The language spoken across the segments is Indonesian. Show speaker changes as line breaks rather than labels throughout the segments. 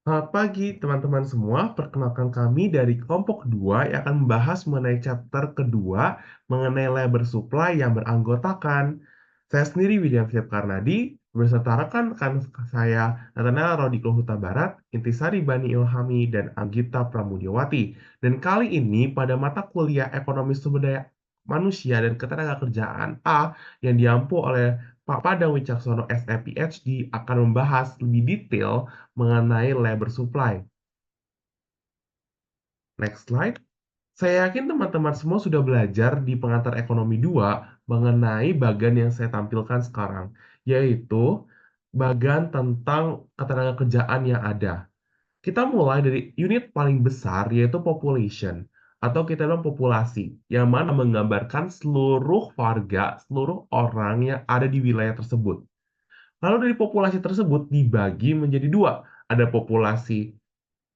Selamat pagi teman-teman semua, perkenalkan kami dari kelompok 2 yang akan membahas mengenai chapter kedua mengenai labor supply yang beranggotakan. Saya sendiri William Philip Karnadi, beserta rekan-rekan saya Nathanael Rodiko Huta Barat, Intisari Bani Ilhami, dan Anggita Pramudiawati. Dan kali ini pada mata kuliah Ekonomi Sumber Daya Manusia dan Ketenagakerjaan A yang diampu oleh Pak Padang Wicaksono SE PhD akan membahas lebih detail mengenai labor supply. Next slide. Saya yakin teman-teman semua sudah belajar di pengantar ekonomi 2 mengenai bagian yang saya tampilkan sekarang, yaitu bagian tentang ketenagakerjaan yang ada. Kita mulai dari unit paling besar, yaitu population, atau kita bilang populasi, yang mana menggambarkan seluruh warga, seluruh orang yang ada di wilayah tersebut. Lalu dari populasi tersebut dibagi menjadi dua, ada populasi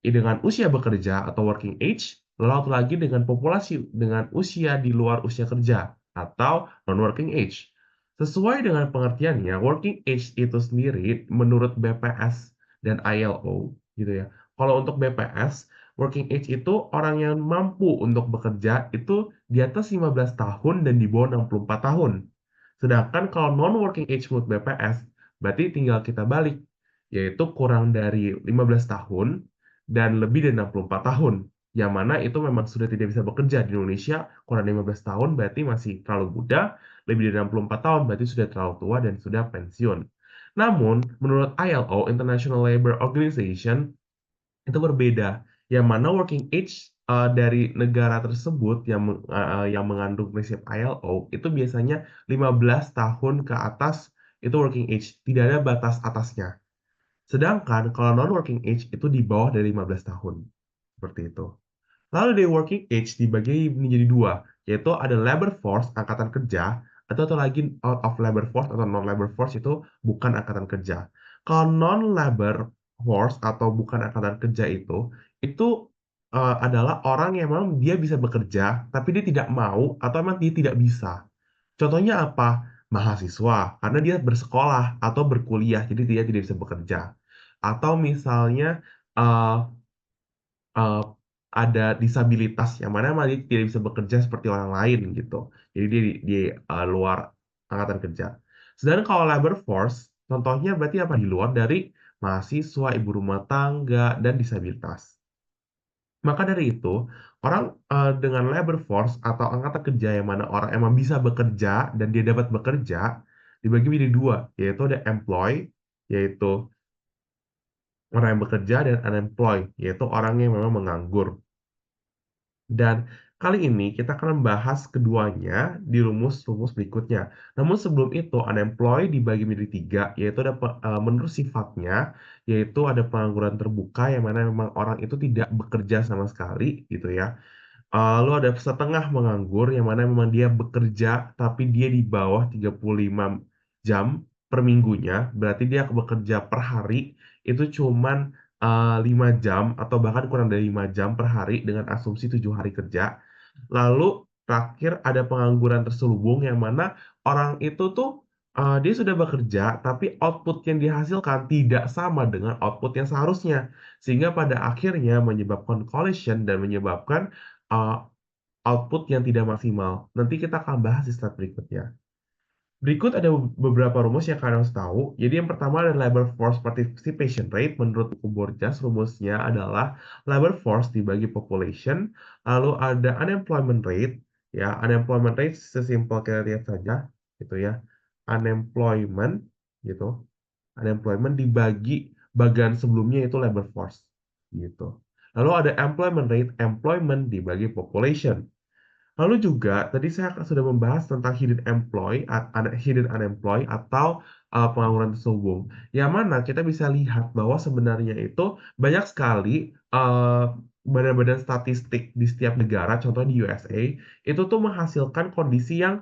dengan usia bekerja atau working age, lalu satu lagi dengan populasi dengan usia di luar usia kerja atau non-working age. Sesuai dengan pengertiannya, working age itu sendiri menurut BPS dan ILO gitu ya. Kalau untuk BPS, working age itu orang yang mampu untuk bekerja itu di atas 15 tahun dan di bawah 64 tahun. Sedangkan kalau non-working age menurut BPS, berarti tinggal kita balik, yaitu kurang dari 15 tahun dan lebih dari 64 tahun. Yang mana itu memang sudah tidak bisa bekerja di Indonesia, kurang 15 tahun berarti masih terlalu muda, lebih dari 64 tahun berarti sudah terlalu tua dan sudah pensiun. Namun, menurut ILO, International Labour Organization, itu berbeda. Yang mana working age dari negara tersebut yang mengandung prinsip ILO itu biasanya 15 tahun ke atas itu working age, tidak ada batas atasnya. Sedangkan kalau non-working age itu di bawah dari 15 tahun. Seperti itu. Lalu dari working age dibagi menjadi dua, yaitu ada labor force, angkatan kerja, atau lagi out of labor force atau non-labor force itu bukan angkatan kerja. Kalau non-labor force atau bukan angkatan kerja itu adalah orang yang memang dia bisa bekerja, tapi dia tidak mau atau memang dia tidak bisa. Contohnya apa? Mahasiswa, karena dia bersekolah atau berkuliah, jadi dia tidak bisa bekerja. Atau misalnya eh, eh, ada disabilitas yang mana memang dia tidak bisa bekerja seperti orang lain gitu. Jadi dia di luar angkatan kerja. Sedangkan kalau labor force, contohnya berarti apa? Di luar dari mahasiswa, ibu rumah tangga, dan disabilitas. Maka dari itu, orang dengan labor force atau angkatan kerja yang mana orang emang bisa bekerja dan dia dapat bekerja, dibagi menjadi dua, yaitu ada employ, yaitu orang yang bekerja, dan unemployed, yaitu orang yang memang menganggur. Dan kali ini kita akan membahas keduanya di rumus-rumus berikutnya. Namun sebelum itu, unemployed dibagi menjadi tiga, yaitu ada menurut sifatnya, yaitu ada pengangguran terbuka yang mana memang orang itu tidak bekerja sama sekali, gitu ya. Lalu ada setengah menganggur yang mana memang dia bekerja tapi dia di bawah 35 jam per minggunya, berarti dia bekerja per hari itu cuman 5 jam atau bahkan kurang dari 5 jam per hari dengan asumsi 7 hari kerja. Lalu terakhir ada pengangguran terselubung yang mana orang itu tuh dia sudah bekerja tapi output yang dihasilkan tidak sama dengan output yang seharusnya sehingga pada akhirnya menyebabkan collision dan menyebabkan uh, output yang tidak maksimal. Nanti kita akan bahas di slide berikutnya. Berikut ada beberapa rumus yang kalian harus tahu. Jadi yang pertama adalah labor force participation rate. Menurut buku Borjas, rumusnya adalah labor force dibagi population. Lalu ada unemployment rate. Ya, unemployment rate sesimpel kita lihat saja, gitu ya. Unemployment, gitu. Unemployment dibagi bagian sebelumnya itu labor force, gitu. Lalu ada employment rate, employment dibagi population. Lalu juga tadi saya sudah membahas tentang hidden unemployed atau pengangguran terselubung. Yang mana kita bisa lihat bahwa sebenarnya itu banyak sekali badan-badan statistik di setiap negara, contoh di USA, itu tuh menghasilkan kondisi uh,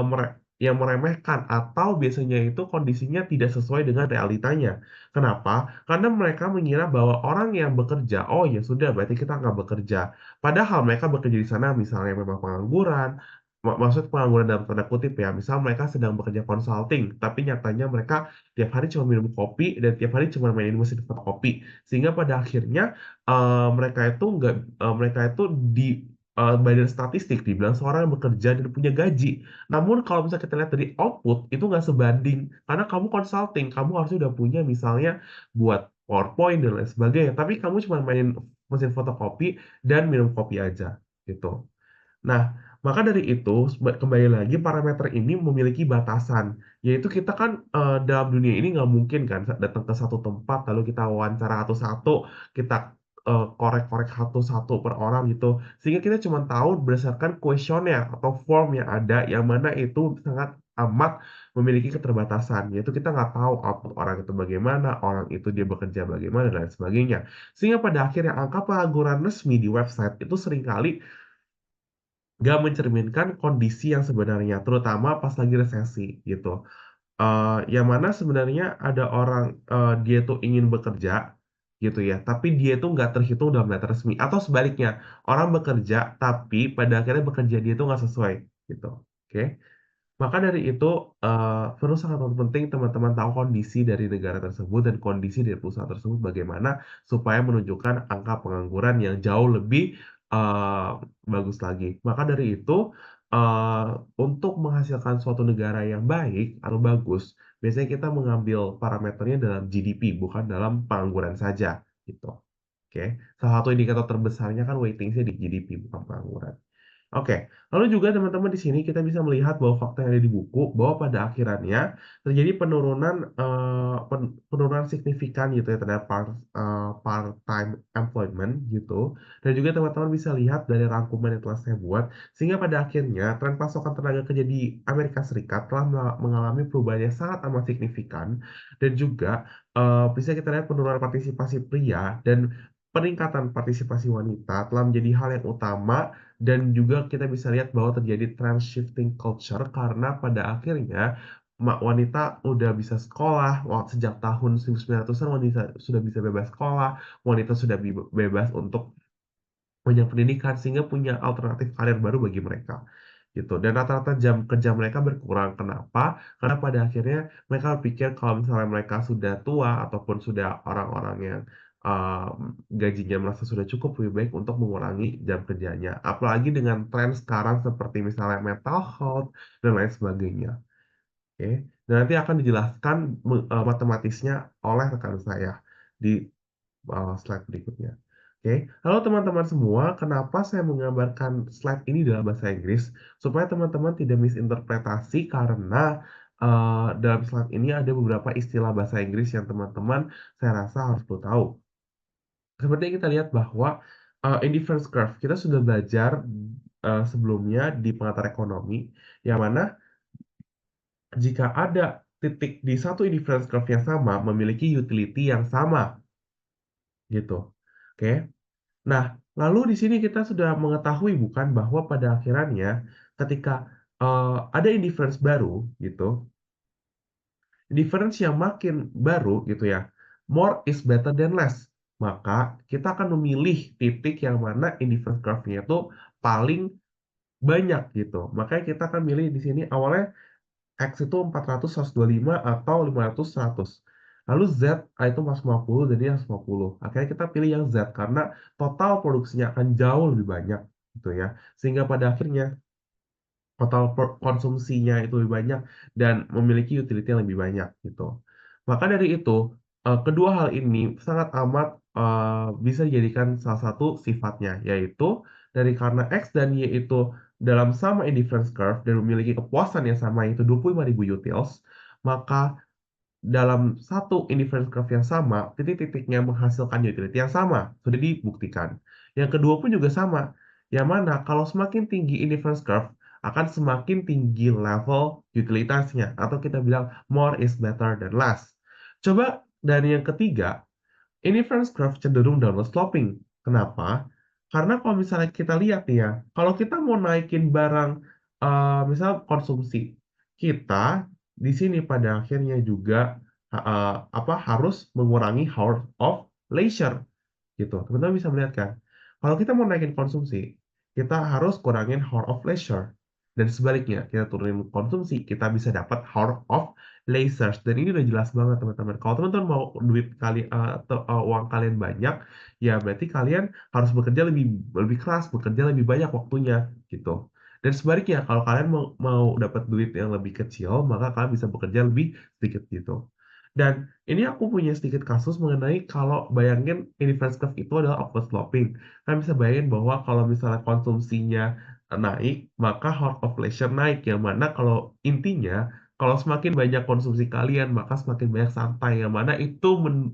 mere- yang meremehkan atau biasanya itu kondisinya tidak sesuai dengan realitanya. Kenapa? Karena mereka mengira bahwa orang yang bekerja, oh ya sudah, berarti kita nggak bekerja. Padahal mereka bekerja di sana misalnya memang pengangguran, maksud pengangguran dalam tanda kutip ya, misal mereka sedang bekerja consulting, tapi nyatanya mereka tiap hari cuma minum kopi dan tiap hari cuma mainin mesin fotokopi, sehingga pada akhirnya mereka itu nggak mereka itu di badan statistik dibilang seorang yang bekerja dan punya gaji. Namun kalau misalnya kita lihat dari output itu nggak sebanding, karena kamu consulting, kamu harusnya udah punya misalnya buat PowerPoint dan lain sebagainya, tapi kamu cuma mainin mesin fotokopi dan minum kopi aja gitu. Nah, maka dari itu, kembali lagi parameter ini memiliki batasan, yaitu kita kan dalam dunia ini nggak mungkin kan datang ke satu tempat lalu kita wawancara satu-satu, kita korek-korek satu-satu per orang gitu, sehingga kita cuma tahu berdasarkan kuesioner atau form yang ada, yang mana itu sangat amat memiliki keterbatasan, yaitu kita nggak tahu output orang itu bagaimana, orang itu dia bekerja bagaimana, dan lain sebagainya. Sehingga pada akhirnya angka pengangguran resmi di website itu seringkali nggak mencerminkan kondisi yang sebenarnya, terutama pas lagi resesi gitu. Yang mana sebenarnya ada orang dia tuh ingin bekerja gitu ya, tapi dia tuh nggak terhitung dalam data resmi, atau sebaliknya orang bekerja tapi pada akhirnya bekerja dia tuh nggak sesuai gitu. Oke. Maka dari itu, perlu sangat penting teman-teman tahu kondisi dari negara tersebut dan kondisi dari perusahaan tersebut bagaimana supaya menunjukkan angka pengangguran yang jauh lebih eh, bagus lagi. Maka dari itu, eh, untuk menghasilkan suatu negara yang baik atau bagus, biasanya kita mengambil parameternya dalam GDP, bukan dalam pengangguran saja, gitu. Oke, salah satu indikator terbesarnya kan weighting-nya di GDP, bukan pengangguran. Oke, lalu juga teman-teman di sini kita bisa melihat bahwa fakta yang ada di buku bahwa pada akhirannya terjadi penurunan signifikan gitu ya terhadap part-time employment gitu. Dan juga teman-teman bisa lihat dari rangkuman yang telah saya buat, sehingga pada akhirnya tren pasokan tenaga kerja di Amerika Serikat telah mengalami perubahan yang sangat amat signifikan, dan juga bisa kita lihat penurunan partisipasi pria dan peningkatan partisipasi wanita telah menjadi hal yang utama, dan juga kita bisa lihat bahwa terjadi trend shifting culture karena pada akhirnya wanita udah bisa sekolah. Sejak tahun 1900-an wanita sudah bisa bebas sekolah, wanita sudah bebas untuk banyak pendidikan, sehingga punya alternatif karir baru bagi mereka gitu. Dan rata-rata jam kerja mereka berkurang. Kenapa? Karena pada akhirnya mereka berpikir kalau misalnya mereka sudah tua ataupun sudah orang-orang yang gajinya merasa sudah cukup, lebih baik untuk mengurangi jam kerjanya. Apalagi dengan tren sekarang seperti misalnya mental health dan lain sebagainya. Oke. Dan nanti akan dijelaskan matematisnya oleh rekan saya di slide berikutnya. Oke, halo teman-teman semua, kenapa saya menggambarkan slide ini dalam bahasa Inggris? Supaya teman-teman tidak misinterpretasi, karena dalam slide ini ada beberapa istilah bahasa Inggris yang teman-teman saya rasa harus perlu tahu. Seperti yang kita lihat bahwa indifference curve kita sudah belajar sebelumnya di pengantar ekonomi, yang mana jika ada titik di satu indifference curve yang sama memiliki utility yang sama gitu. Oke. Nah, lalu di sini kita sudah mengetahui bukan bahwa pada akhirannya ketika ada indifference baru gitu, difference yang makin baru gitu ya, more is better than less. Maka kita akan memilih titik yang mana indifference curve-nya itu paling banyak gitu. Makanya kita akan milih di sini awalnya X itu 400, 125 atau 500, 100. Lalu Z itu 450 dan ini 150. Akhirnya kita pilih yang Z karena total produksinya akan jauh lebih banyak gitu ya. Sehingga pada akhirnya total konsumsinya itu lebih banyak dan memiliki utility yang lebih banyak gitu. Maka dari itu, kedua hal ini sangat amat bisa dijadikan salah satu sifatnya, yaitu dari karena X dan Y itu dalam sama indifference curve dan memiliki kepuasan yang sama, yaitu 25.000 utils, maka dalam satu indifference curve yang sama, titik-titiknya menghasilkan utility yang sama, sudah dibuktikan. Yang kedua pun juga sama, yang mana kalau semakin tinggi indifference curve, akan semakin tinggi level utilitasnya, atau kita bilang more is better than less. Coba dari yang ketiga, indifference curve cenderung downward sloping. Kenapa? Karena kalau misalnya kita lihat nih ya, kalau kita mau naikin barang, misal konsumsi, kita di sini pada akhirnya juga harus mengurangi hours of leisure gitu. Teman-teman bisa melihat kan, kalau kita mau naikin konsumsi, kita harus kurangin hour of leisure. Dan sebaliknya, kita turunin konsumsi, kita bisa dapat Hoard of Leisure. Dan ini udah jelas banget teman-teman. Kalau teman-teman mau uang kalian banyak, ya berarti kalian harus bekerja lebih lebih keras, bekerja lebih banyak waktunya gitu. Dan sebaliknya, kalau kalian mau dapat duit yang lebih kecil, maka kalian bisa bekerja lebih sedikit gitu. Dan ini aku punya sedikit kasus mengenai kalau bayangin inverse curve itu adalah upward sloping. Kalian bisa bayangin bahwa kalau misalnya konsumsinya naik, maka heart of leisure naik. Yang mana kalau intinya, kalau semakin banyak konsumsi kalian, maka semakin banyak santai. Yang mana itu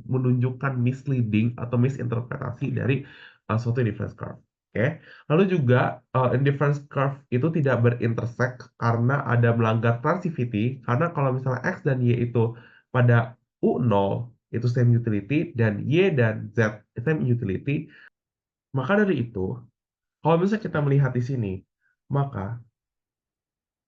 menunjukkan misleading atau misinterpretasi dari suatu inverse curve. Oke. Lalu juga indifference curve itu tidak berintersect karena ada melanggar transitivity. Karena kalau misalnya X dan Y itu pada U0 itu same utility dan Y dan Z same utility, maka dari itu kalau misalnya kita melihat di sini, maka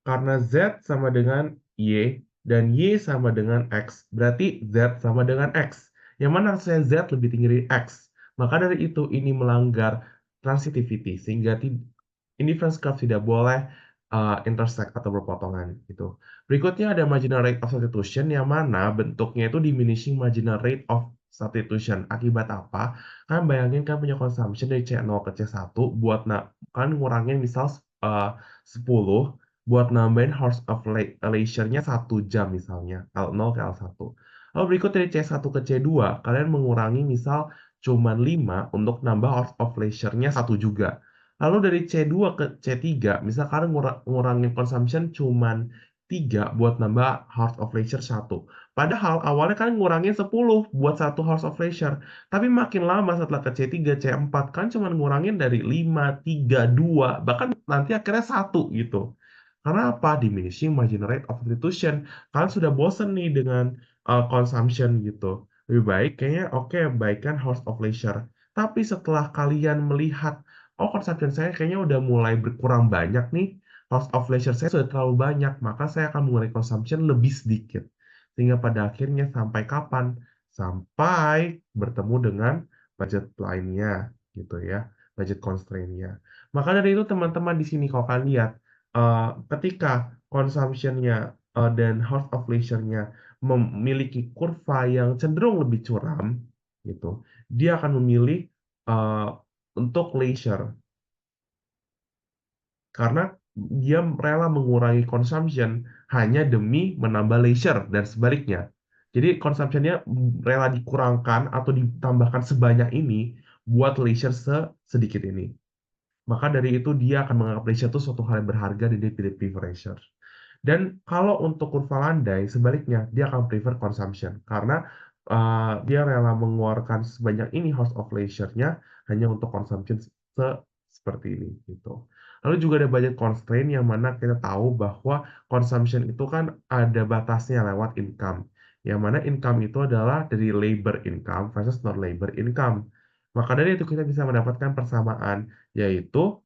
karena Z sama dengan Y dan Y sama dengan X, berarti Z sama dengan X. Yang mana hasilnya Z lebih tinggi dari X. Maka dari itu ini melanggar transitivity sehingga inverse curve tidak boleh intersect atau berpotongan gitu. Berikutnya ada marginal rate of substitution yang mana bentuknya itu diminishing marginal rate of substitution. Akibat apa? Kan bayangin kan punya consumption dari C0 ke C1 buat kan ngurangin misal 10 buat nambahin hours of leisure-nya 1 jam misalnya, L0 ke L1. Lalu berikut dari C1 ke C2, kalian mengurangi misal cuman 5 untuk nambah hours of leisure-nya 1 juga. Lalu dari C2 ke C3, misal kalian ngurangin consumption cuman 3 buat nambah hours of leisure 1. Padahal awalnya kalian ngurangin 10 buat 1 hours of leisure. Tapi makin lama setelah ke C3, C4, kan cuma ngurangin dari 5, 3, 2, bahkan nanti akhirnya 1 gitu. Karena apa? Diminishing marginal rate of substitution. Kalian sudah bosen nih dengan consumption gitu. Lebih baik kayaknya oke, baikkan hours of leisure. Tapi setelah kalian melihat, oh consumption saya kayaknya udah mulai berkurang banyak nih, hours of leisure saya sudah terlalu banyak, maka saya akan mengurangi consumption lebih sedikit. Sehingga pada akhirnya sampai kapan? Sampai bertemu dengan budget lainnya gitu ya, budget constraint-nya. Maka dari itu teman-teman di sini kalau kalian lihat, ketika consumption-nya dan hours of leisure-nya memiliki kurva yang cenderung lebih curam, gitu, dia akan memilih uh, untuk leisure karena dia rela mengurangi consumption hanya demi menambah leisure dan sebaliknya. Jadi consumption-nya rela dikurangkan atau ditambahkan sebanyak ini buat leisure sedikit ini. Maka dari itu dia akan menganggap leisure itu suatu hal yang berharga dan dia pilih leisure. Dan kalau untuk kurva landai, sebaliknya dia akan prefer consumption karena dia rela mengeluarkan sebanyak ini hours of leisure-nya hanya untuk consumption seperti ini gitu. Lalu juga ada budget constraint yang mana kita tahu bahwa consumption itu kan ada batasnya lewat income. Yang mana income itu adalah dari labor income versus non labor income. Maka dari itu kita bisa mendapatkan persamaan, yaitu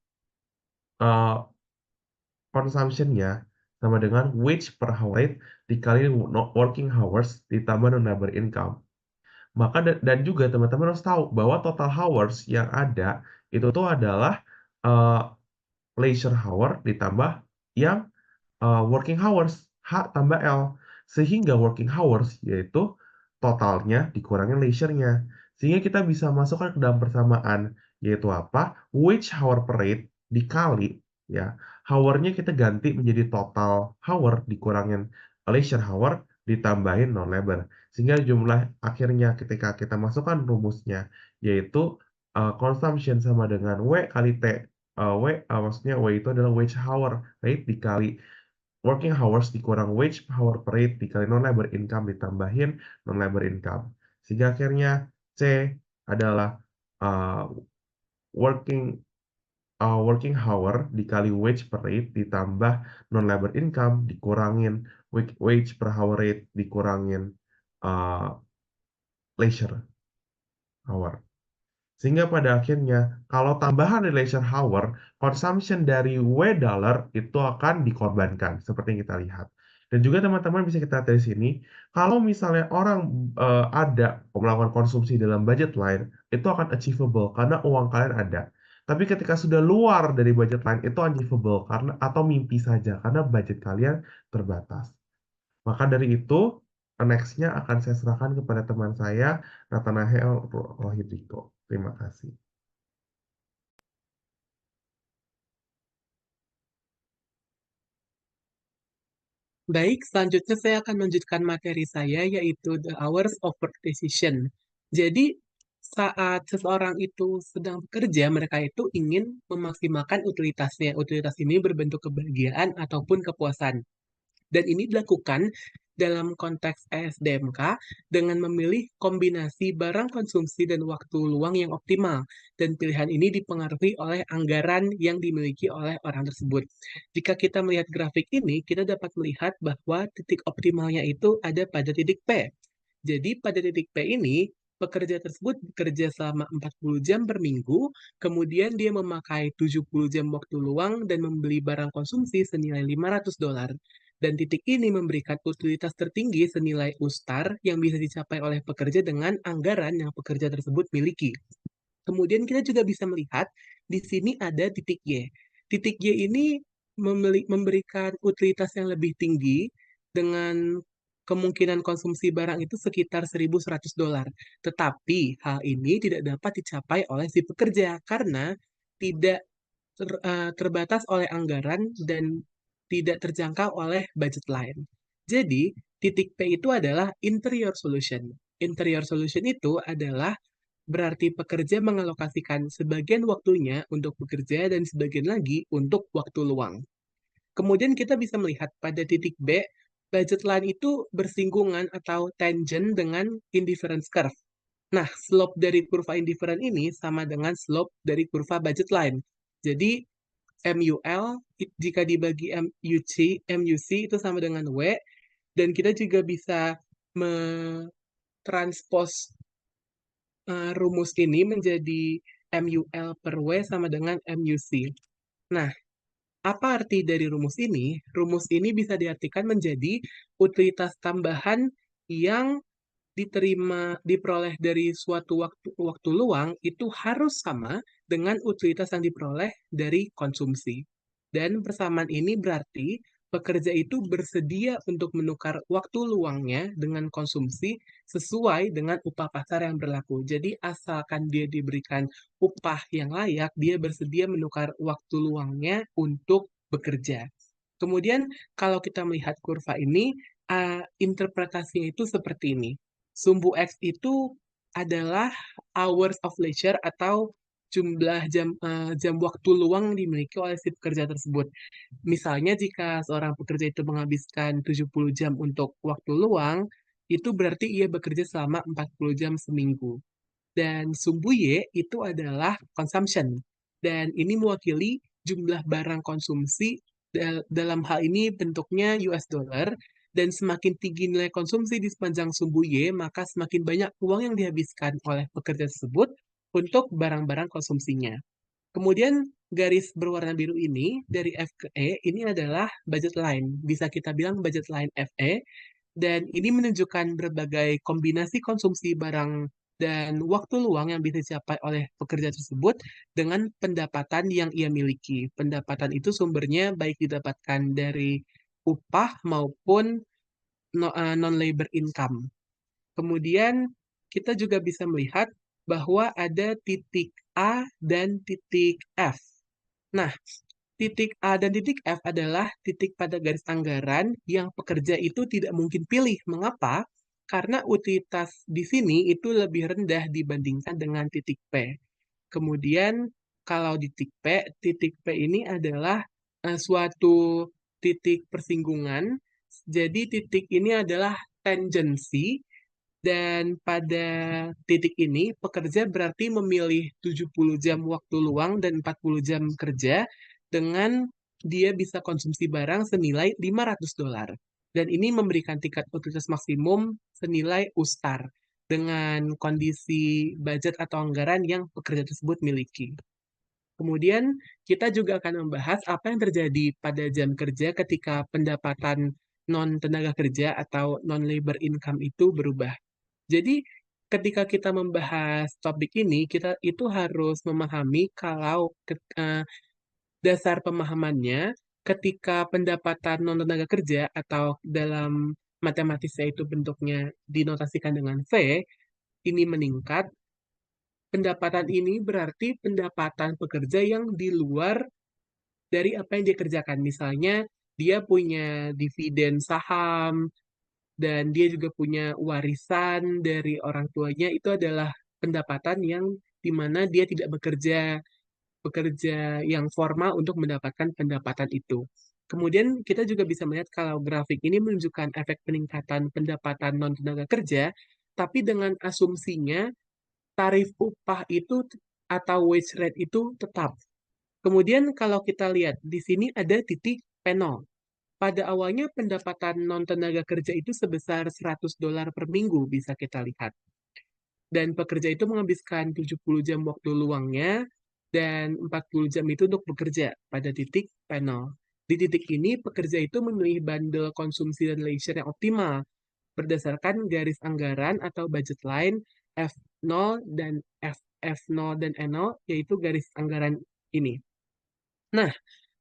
uh, consumption-nya sama dengan wage per hour rate dikali working hours ditambah non-labor income. Maka dan juga teman-teman harus tahu bahwa total hours yang ada itu tuh adalah uh, leisure hour ditambah yang working hours, H tambah L. Sehingga working hours yaitu totalnya dikurangin leisure-nya. Sehingga kita bisa masukkan ke dalam persamaan, yaitu apa? Wage hour per rate dikali, ya. Hour-nya kita ganti menjadi total hour dikurangin leisure hour ditambahin non-labor. Sehingga jumlah akhirnya ketika kita masukkan rumusnya, yaitu consumption sama dengan W kali T. Maksudnya W itu adalah wage hour rate dikali working hours dikurang wage hour per rate dikali non-labor income ditambahin non-labor income. Sehingga akhirnya C adalah uh, working working hour dikali wage per rate ditambah non-labor income dikurangin wage per hour rate dikurangin uh, leisure hour. Sehingga pada akhirnya, kalau tambahan di leisure hour, consumption dari W dollar itu akan dikorbankan, seperti yang kita lihat. Dan juga teman-teman bisa kita lihat dari sini, kalau misalnya orang ada melakukan konsumsi dalam budget line, itu akan achievable karena uang kalian ada. Tapi ketika sudah luar dari budget line itu achievable karena atau mimpi saja karena budget kalian terbatas. Maka dari itu, next-nya akan saya serahkan kepada teman saya, Nathanael Rohidriko. Terima kasih.
Baik, selanjutnya saya akan melanjutkan materi saya yaitu The Hours of Work Decision. Jadi, saat seseorang itu sedang bekerja, mereka itu ingin memaksimalkan utilitasnya. Utilitas ini berbentuk kebahagiaan ataupun kepuasan. Dan ini dilakukan dalam konteks ESDMK dengan memilih kombinasi barang konsumsi dan waktu luang yang optimal. Dan pilihan ini dipengaruhi oleh anggaran yang dimiliki oleh orang tersebut. Jika kita melihat grafik ini, kita dapat melihat bahwa titik optimalnya itu ada pada titik P. Jadi pada titik P ini, pekerja tersebut bekerja selama 40 jam per minggu, kemudian dia memakai 70 jam waktu luang dan membeli barang konsumsi senilai $500. Dan titik ini memberikan utilitas tertinggi senilai USTAR yang bisa dicapai oleh pekerja dengan anggaran yang pekerja tersebut miliki. Kemudian kita juga bisa melihat di sini ada titik Y. Titik Y ini memberikan utilitas yang lebih tinggi dengan kemungkinan konsumsi barang itu sekitar $1.100. Tetapi hal ini tidak dapat dicapai oleh si pekerja karena tidak terbatas oleh anggaran dan tidak terjangkau oleh budget line. Jadi, titik P itu adalah interior solution. Interior solution itu adalah berarti pekerja mengalokasikan sebagian waktunya untuk bekerja dan sebagian lagi untuk waktu luang. Kemudian kita bisa melihat pada titik B, budget line itu bersinggungan atau tangent dengan indifference curve. Nah, slope dari kurva indifferent ini sama dengan slope dari kurva budget line. Jadi, MUL jika dibagi MUC itu sama dengan W, dan kita juga bisa mentranspos rumus ini menjadi MUL per W sama dengan MUC. Nah, apa arti dari rumus ini? Rumus ini bisa diartikan menjadi utilitas tambahan yang diperoleh dari suatu waktu luang itu harus sama dengan utilitas yang diperoleh dari konsumsi. Dan persamaan ini berarti pekerja itu bersedia untuk menukar waktu luangnya dengan konsumsi sesuai dengan upah pasar yang berlaku. Jadi asalkan dia diberikan upah yang layak, dia bersedia menukar waktu luangnya untuk bekerja. Kemudian kalau kita melihat kurva ini, interpretasinya itu seperti ini. Sumbu X itu adalah hours of leisure atau jumlah jam waktu luang yang dimiliki oleh si pekerja tersebut. Misalnya jika seorang pekerja itu menghabiskan 70 jam untuk waktu luang, itu berarti ia bekerja selama 40 jam seminggu. Dan sumbu Y itu adalah consumption. Dan ini mewakili jumlah barang konsumsi dalam hal ini bentuknya US dollar. Dan semakin tinggi nilai konsumsi di sepanjang sumbu Y, maka semakin banyak uang yang dihabiskan oleh pekerja tersebut untuk barang-barang konsumsinya. Kemudian garis berwarna biru ini dari F ke E ini adalah budget line. Bisa kita bilang budget line FE. Dan ini menunjukkan berbagai kombinasi konsumsi barang dan waktu luang yang bisa dicapai oleh pekerja tersebut dengan pendapatan yang ia miliki. Pendapatan itu sumbernya baik didapatkan dari upah maupun non-labor income. Kemudian kita juga bisa melihat bahwa ada titik A dan titik F. Nah, titik A dan titik F adalah titik pada garis anggaran yang pekerja itu tidak mungkin pilih. Mengapa? Karena utilitas di sini itu lebih rendah dibandingkan dengan titik P. Kemudian kalau di titik P ini adalah suatu titik persinggungan. Jadi titik ini adalah tangensi dan pada titik ini pekerja berarti memilih 70 jam waktu luang dan 40 jam kerja dengan dia bisa konsumsi barang senilai $500. Dan ini memberikan tingkat utilitas maksimum senilai USTAR dengan kondisi budget atau anggaran yang pekerja tersebut miliki. Kemudian kita juga akan membahas apa yang terjadi pada jam kerja ketika pendapatan non tenaga kerja atau non labor income itu berubah. Jadi ketika kita membahas topik ini, kita itu harus memahami kalau dasar pemahamannya ketika pendapatan non tenaga kerja atau dalam matematisnya itu bentuknya dinotasikan dengan V, ini meningkat. Pendapatan ini berarti pendapatan pekerja yang di luar dari apa yang dia kerjakan. Misalnya, dia punya dividen saham, dan dia juga punya warisan dari orang tuanya, itu adalah pendapatan yang dimana dia tidak bekerja yang formal untuk mendapatkan pendapatan itu. Kemudian kita juga bisa melihat kalau grafik ini menunjukkan efek peningkatan pendapatan non tenaga kerja, tapi dengan asumsinya tarif upah itu atau wage rate itu tetap. Kemudian kalau kita lihat di sini ada titik P0. Pada awalnya pendapatan non tenaga kerja itu sebesar $100 per minggu bisa kita lihat. Dan pekerja itu menghabiskan 70 jam waktu luangnya dan 40 jam itu untuk bekerja pada titik panel. Di titik ini pekerja itu memilih bundle konsumsi dan leisure yang optimal berdasarkan garis anggaran atau budget line F0 dan F0 dan N0 yaitu garis anggaran ini. Nah,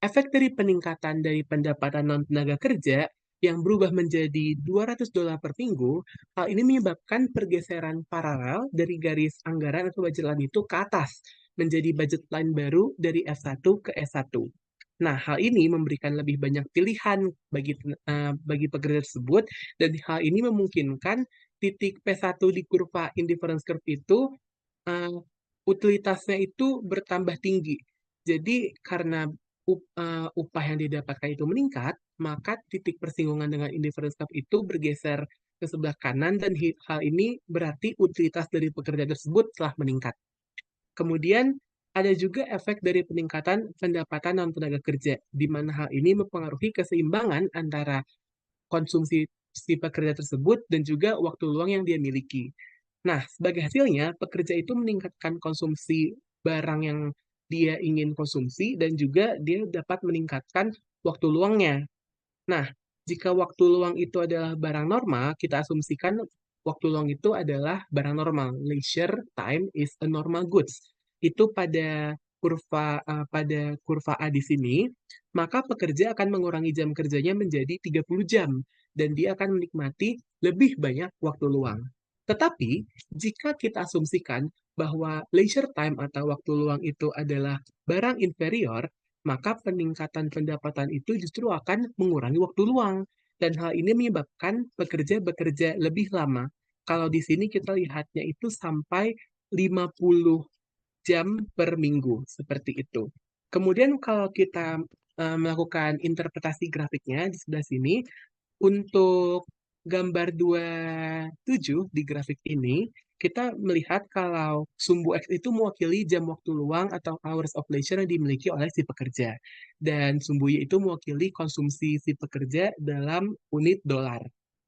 efek dari peningkatan dari pendapatan non-tenaga kerja yang berubah menjadi $200 per minggu, hal ini menyebabkan pergeseran paralel dari garis anggaran atau budget line itu ke atas, menjadi budget line baru dari F1 ke S1. Nah, hal ini memberikan lebih banyak pilihan bagi pekerja tersebut, dan hal ini memungkinkan titik P1 di kurva indifference curve itu uh, utilitasnya itu bertambah tinggi. Jadi karena upah yang didapatkan itu meningkat, maka titik persinggungan dengan indifference curve itu bergeser ke sebelah kanan dan hal ini berarti utilitas dari pekerja tersebut telah meningkat. Kemudian ada juga efek dari peningkatan pendapatan non tenaga kerja, di mana hal ini mempengaruhi keseimbangan antara konsumsi si pekerja tersebut dan juga waktu luang yang dia miliki. Nah, sebagai hasilnya, pekerja itu meningkatkan konsumsi barang yang dia ingin konsumsi dan juga dia dapat meningkatkan waktu luangnya. Nah, jika waktu luang itu adalah barang normal, kita asumsikan waktu luang itu adalah barang normal. Leisure time is a normal goods. Itu pada kurva A di sini, maka pekerja akan mengurangi jam kerjanya menjadi 30 jam dan dia akan menikmati lebih banyak waktu luang. Tetapi, jika kita asumsikan bahwa leisure time atau waktu luang itu adalah barang inferior, maka peningkatan pendapatan itu justru akan mengurangi waktu luang. Dan hal ini menyebabkan pekerja bekerja lebih lama. Kalau di sini kita lihatnya itu sampai 50 jam per minggu, seperti itu. Kemudian kalau kita melakukan interpretasi grafiknya di sebelah sini, untuk gambar 27 di grafik ini, kita melihat kalau sumbu X itu mewakili jam waktu luang atau hours of leisure yang dimiliki oleh si pekerja. Dan sumbu Y itu mewakili konsumsi si pekerja dalam unit dolar.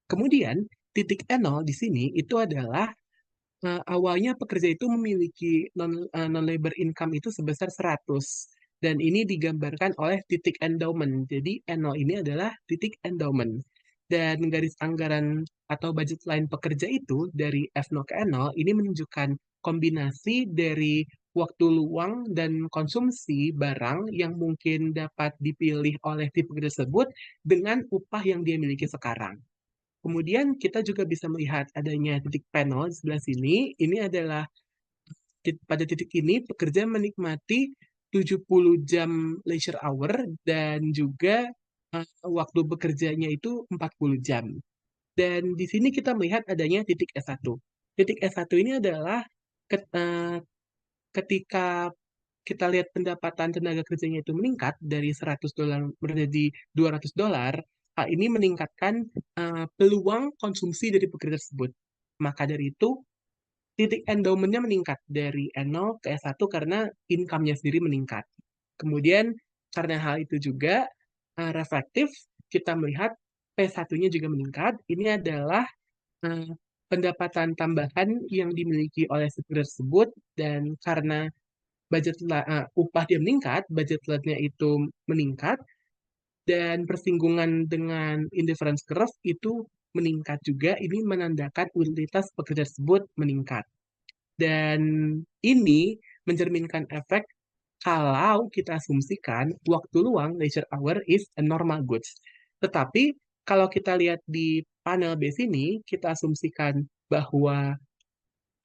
Kemudian, titik N0 di sini itu adalah awalnya pekerja itu memiliki non-labor income itu sebesar 100. Dan ini digambarkan oleh titik endowment. Jadi N0 ini adalah titik endowment. Dan garis anggaran atau budget line pekerja itu dari F0 ke N0 ini menunjukkan kombinasi dari waktu luang dan konsumsi barang yang mungkin dapat dipilih oleh si pekerja tersebut dengan upah yang dia miliki sekarang. Kemudian kita juga bisa melihat adanya titik panel di sebelah sini. Ini adalah pada titik ini pekerja menikmati 70 jam leisure hour dan juga waktu bekerjanya itu 40 jam. Dan di sini kita melihat adanya titik S1. Titik S1 ini adalah ketika kita lihat pendapatan tenaga kerjanya itu meningkat dari $100 menjadi $200, hal ini meningkatkan peluang konsumsi dari pekerja tersebut. Maka dari itu, titik endowment-nya meningkat dari N0 ke S1 karena income-nya sendiri meningkat. Kemudian, karena hal itu juga reflektif, kita melihat P1-nya juga meningkat. Ini adalah eh, pendapatan tambahan yang dimiliki oleh si pekerja tersebut, dan karena upah dia meningkat, budget line-nya itu meningkat, dan persinggungan dengan indifference curve itu meningkat juga, ini menandakan utilitas pekerja tersebut meningkat. Dan ini mencerminkan efek kalau kita asumsikan waktu luang leisure hour is a normal goods. Tetapi kalau kita lihat di panel B sini, kita asumsikan bahwa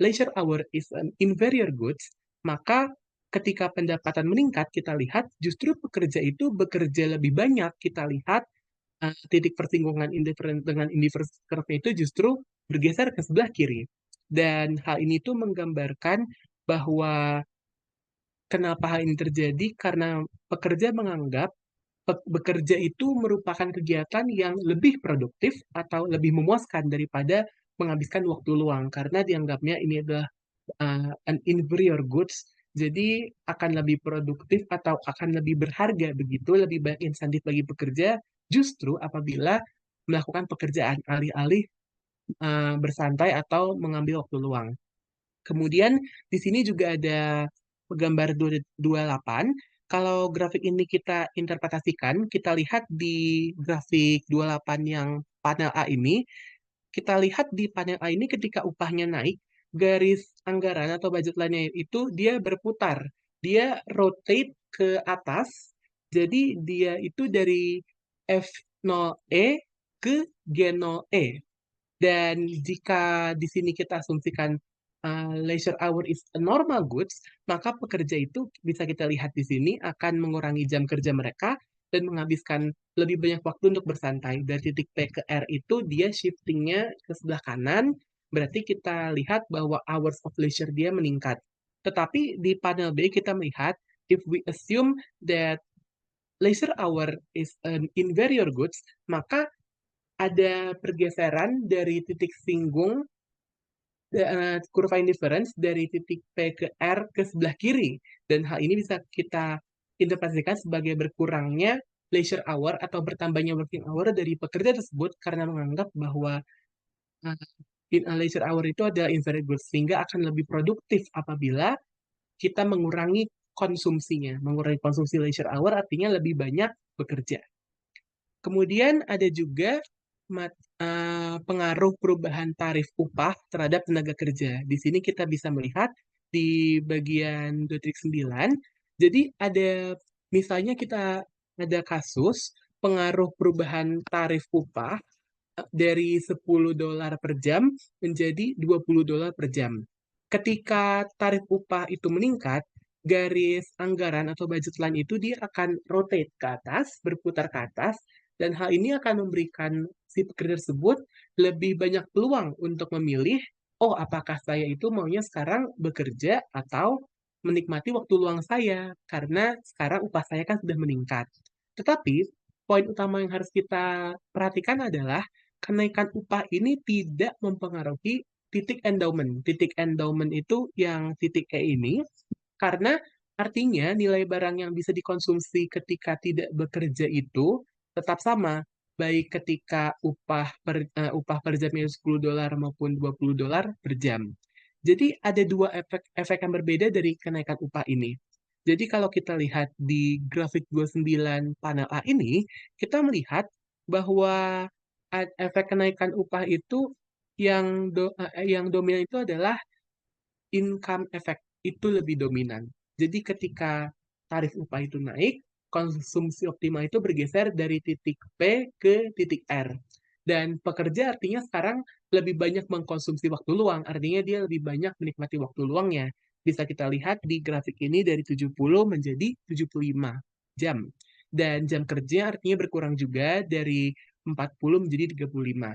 leisure hour is an inferior goods, maka ketika pendapatan meningkat, kita lihat justru pekerja itu bekerja lebih banyak. Kita lihat titik persinggungan indifferent dengan inverse curve itu justru bergeser ke sebelah kiri. Dan hal ini tuh menggambarkan bahwa kenapa hal ini terjadi karena pekerja menganggap bekerja itu merupakan kegiatan yang lebih produktif atau lebih memuaskan daripada menghabiskan waktu luang karena dianggapnya ini adalah an inferior goods, jadi akan lebih produktif atau akan lebih berharga begitu, lebih banyak insentif bagi pekerja justru apabila melakukan pekerjaan alih-alih bersantai atau mengambil waktu luang. Kemudian di sini juga ada gambar 28. Kalau grafik ini kita interpretasikan, kita lihat di grafik 28 yang panel A ini, kita lihat di panel A ini ketika upahnya naik, garis anggaran atau budget line-nya itu dia berputar. Dia rotate ke atas, jadi dia itu dari F0E ke G0E. Dan jika di sini kita asumsikan leisure hour is a normal goods, maka pekerja itu bisa kita lihat di sini akan mengurangi jam kerja mereka dan menghabiskan lebih banyak waktu untuk bersantai. Dari titik P ke R itu dia shiftingnya ke sebelah kanan, berarti kita lihat bahwa hours of leisure dia meningkat. Tetapi di panel B kita melihat, if we assume that leisure hour is an inferior goods, maka ada pergeseran dari titik singgung kurva indifference dari titik P ke R ke sebelah kiri. Dan hal ini bisa kita interpretasikan sebagai berkurangnya leisure hour atau bertambahnya working hour dari pekerja tersebut karena menganggap bahwa uh, leisure hour itu adalah inferior goods sehingga akan lebih produktif apabila kita mengurangi konsumsinya. Mengurangi konsumsi leisure hour artinya lebih banyak bekerja. Kemudian ada juga pengaruh perubahan tarif upah terhadap tenaga kerja. Di sini kita bisa melihat di bagian 2.9. Jadi ada misalnya kita ada kasus pengaruh perubahan tarif upah dari $10 per jam menjadi $20 per jam. Ketika tarif upah itu meningkat, garis anggaran atau budget line itu dia akan rotate ke atas, berputar ke atas, dan hal ini akan memberikan si pekerja tersebut lebih banyak peluang untuk memilih, oh apakah saya itu maunya sekarang bekerja atau menikmati waktu luang saya, karena sekarang upah saya kan sudah meningkat. Tetapi, poin utama yang harus kita perhatikan adalah kenaikan upah ini tidak mempengaruhi titik endowment. Titik endowment itu yang titik E ini, karena artinya nilai barang yang bisa dikonsumsi ketika tidak bekerja itu tetap sama, baik ketika upah per jamnya $10 maupun $20 per jam. Jadi ada dua efek yang berbeda dari kenaikan upah ini. Jadi kalau kita lihat di grafik 29 panel A ini, kita melihat bahwa efek kenaikan upah itu yang dominan itu adalah income effect itu lebih dominan. Jadi ketika tarif upah itu naik, konsumsi optimal itu bergeser dari titik P ke titik R. Dan pekerja artinya sekarang lebih banyak mengkonsumsi waktu luang, artinya dia lebih banyak menikmati waktu luangnya. Bisa kita lihat di grafik ini dari 70 menjadi 75 jam. Dan jam kerja artinya berkurang juga dari 40 menjadi 35.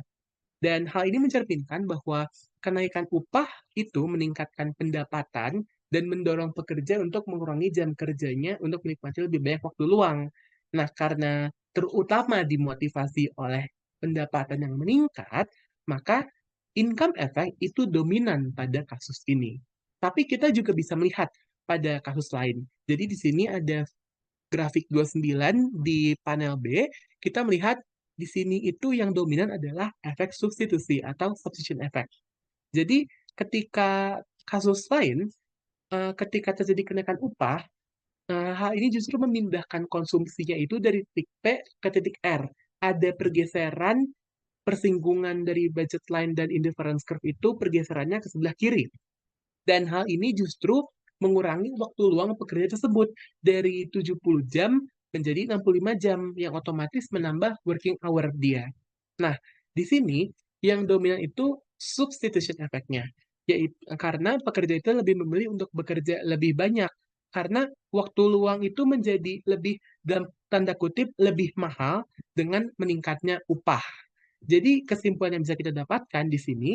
Dan hal ini mencerminkan bahwa kenaikan upah itu meningkatkan pendapatan dan mendorong pekerja untuk mengurangi jam kerjanya untuk menikmati lebih banyak waktu luang. Nah, karena terutama dimotivasi oleh pendapatan yang meningkat, maka income effect itu dominan pada kasus ini. Tapi kita juga bisa melihat pada kasus lain. Jadi di sini ada grafik 29 di panel B, kita melihat di sini itu yang dominan adalah efek substitusi atau substitution effect. Jadi ketika kasus lain, ketika terjadi kenaikan upah, hal ini justru memindahkan konsumsinya itu dari titik P ke titik R. Ada pergeseran persinggungan dari budget line dan indifference curve itu pergeserannya ke sebelah kiri. Dan hal ini justru mengurangi waktu luang pekerja tersebut dari 70 jam menjadi 65 jam, yang otomatis menambah working hour dia. Nah, di sini yang dominan itu substitution effect-nya, yaitu karena pekerja itu lebih memilih untuk bekerja lebih banyak, karena waktu luang itu menjadi lebih, dalam tanda kutip, lebih mahal dengan meningkatnya upah. Jadi kesimpulan yang bisa kita dapatkan di sini,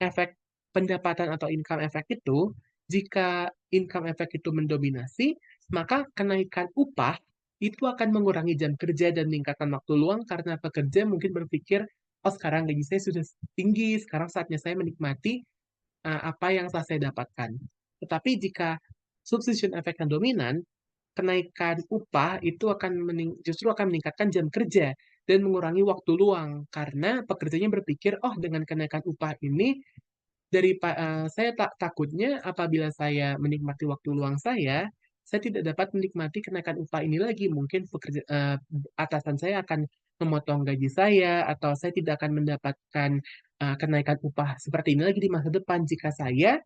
efek pendapatan atau income effect itu, jika income effect itu mendominasi, maka kenaikan upah itu akan mengurangi jam kerja dan meningkatkan waktu luang karena pekerja mungkin berpikir, oh sekarang gaji saya sudah tinggi, sekarang saatnya saya menikmati apa yang telah saya dapatkan. Tetapi jika substitution effect yang dominan, kenaikan upah itu justru akan meningkatkan jam kerja dan mengurangi waktu luang karena pekerjanya berpikir, oh dengan kenaikan upah ini saya takutnya apabila saya menikmati waktu luang saya tidak dapat menikmati kenaikan upah ini lagi. Mungkin atasan saya akan memotong gaji saya atau saya tidak akan mendapatkan kenaikan upah seperti ini lagi di masa depan jika saya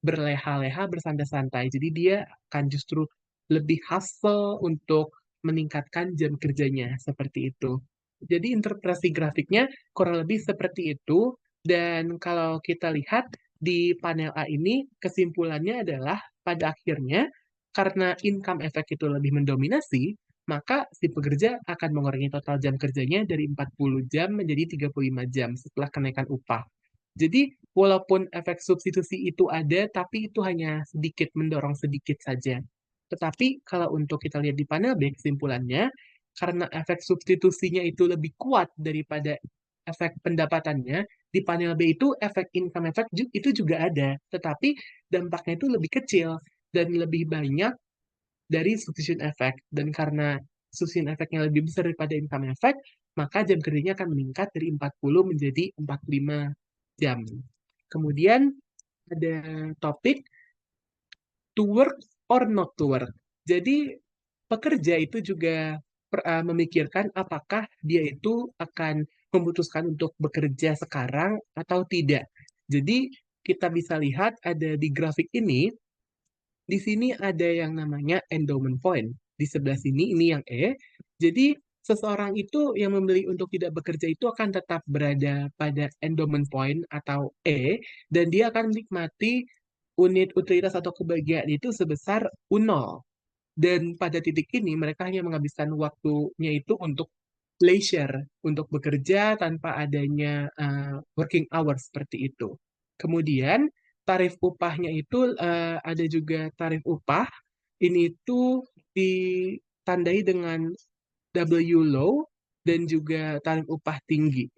berleha-leha, bersantai-santai. Jadi dia akan justru lebih hustle untuk meningkatkan jam kerjanya, seperti itu. Jadi interpretasi grafiknya kurang lebih seperti itu. Dan kalau kita lihat di panel A ini, kesimpulannya adalah pada akhirnya, karena income effect itu lebih mendominasi, maka si pekerja akan mengurangi total jam kerjanya dari 40 jam menjadi 35 jam setelah kenaikan upah. Jadi, walaupun efek substitusi itu ada, tapi itu hanya sedikit mendorong sedikit saja. Tetapi kalau untuk kita lihat di panel B, kesimpulannya, karena efek substitusinya itu lebih kuat daripada efek pendapatannya, di panel B itu efek income effect itu juga ada, tetapi dampaknya itu lebih kecil dan lebih banyak dari substitution effect. Dan karena substitution effect-nya lebih besar daripada income effect, maka jam kerjanya akan meningkat dari 40 menjadi 45 jam. Kemudian ada topik to work or not to work. Jadi pekerja itu juga memikirkan apakah dia itu akan memutuskan untuk bekerja sekarang atau tidak. Jadi kita bisa lihat ada di grafik ini, di sini ada yang namanya endowment point. Di sebelah sini ini yang E. Jadi seseorang itu yang memilih untuk tidak bekerja itu akan tetap berada pada endowment point atau E, dan dia akan menikmati unit utilitas atau kebahagiaan itu sebesar U0. Dan pada titik ini mereka hanya menghabiskan waktunya itu untuk leisure, untuk bekerja tanpa adanya working hours seperti itu. Kemudian tarif upahnya itu ada juga tarif upah. Ini itu ditandai dengan W low dan juga tarif upah tinggi.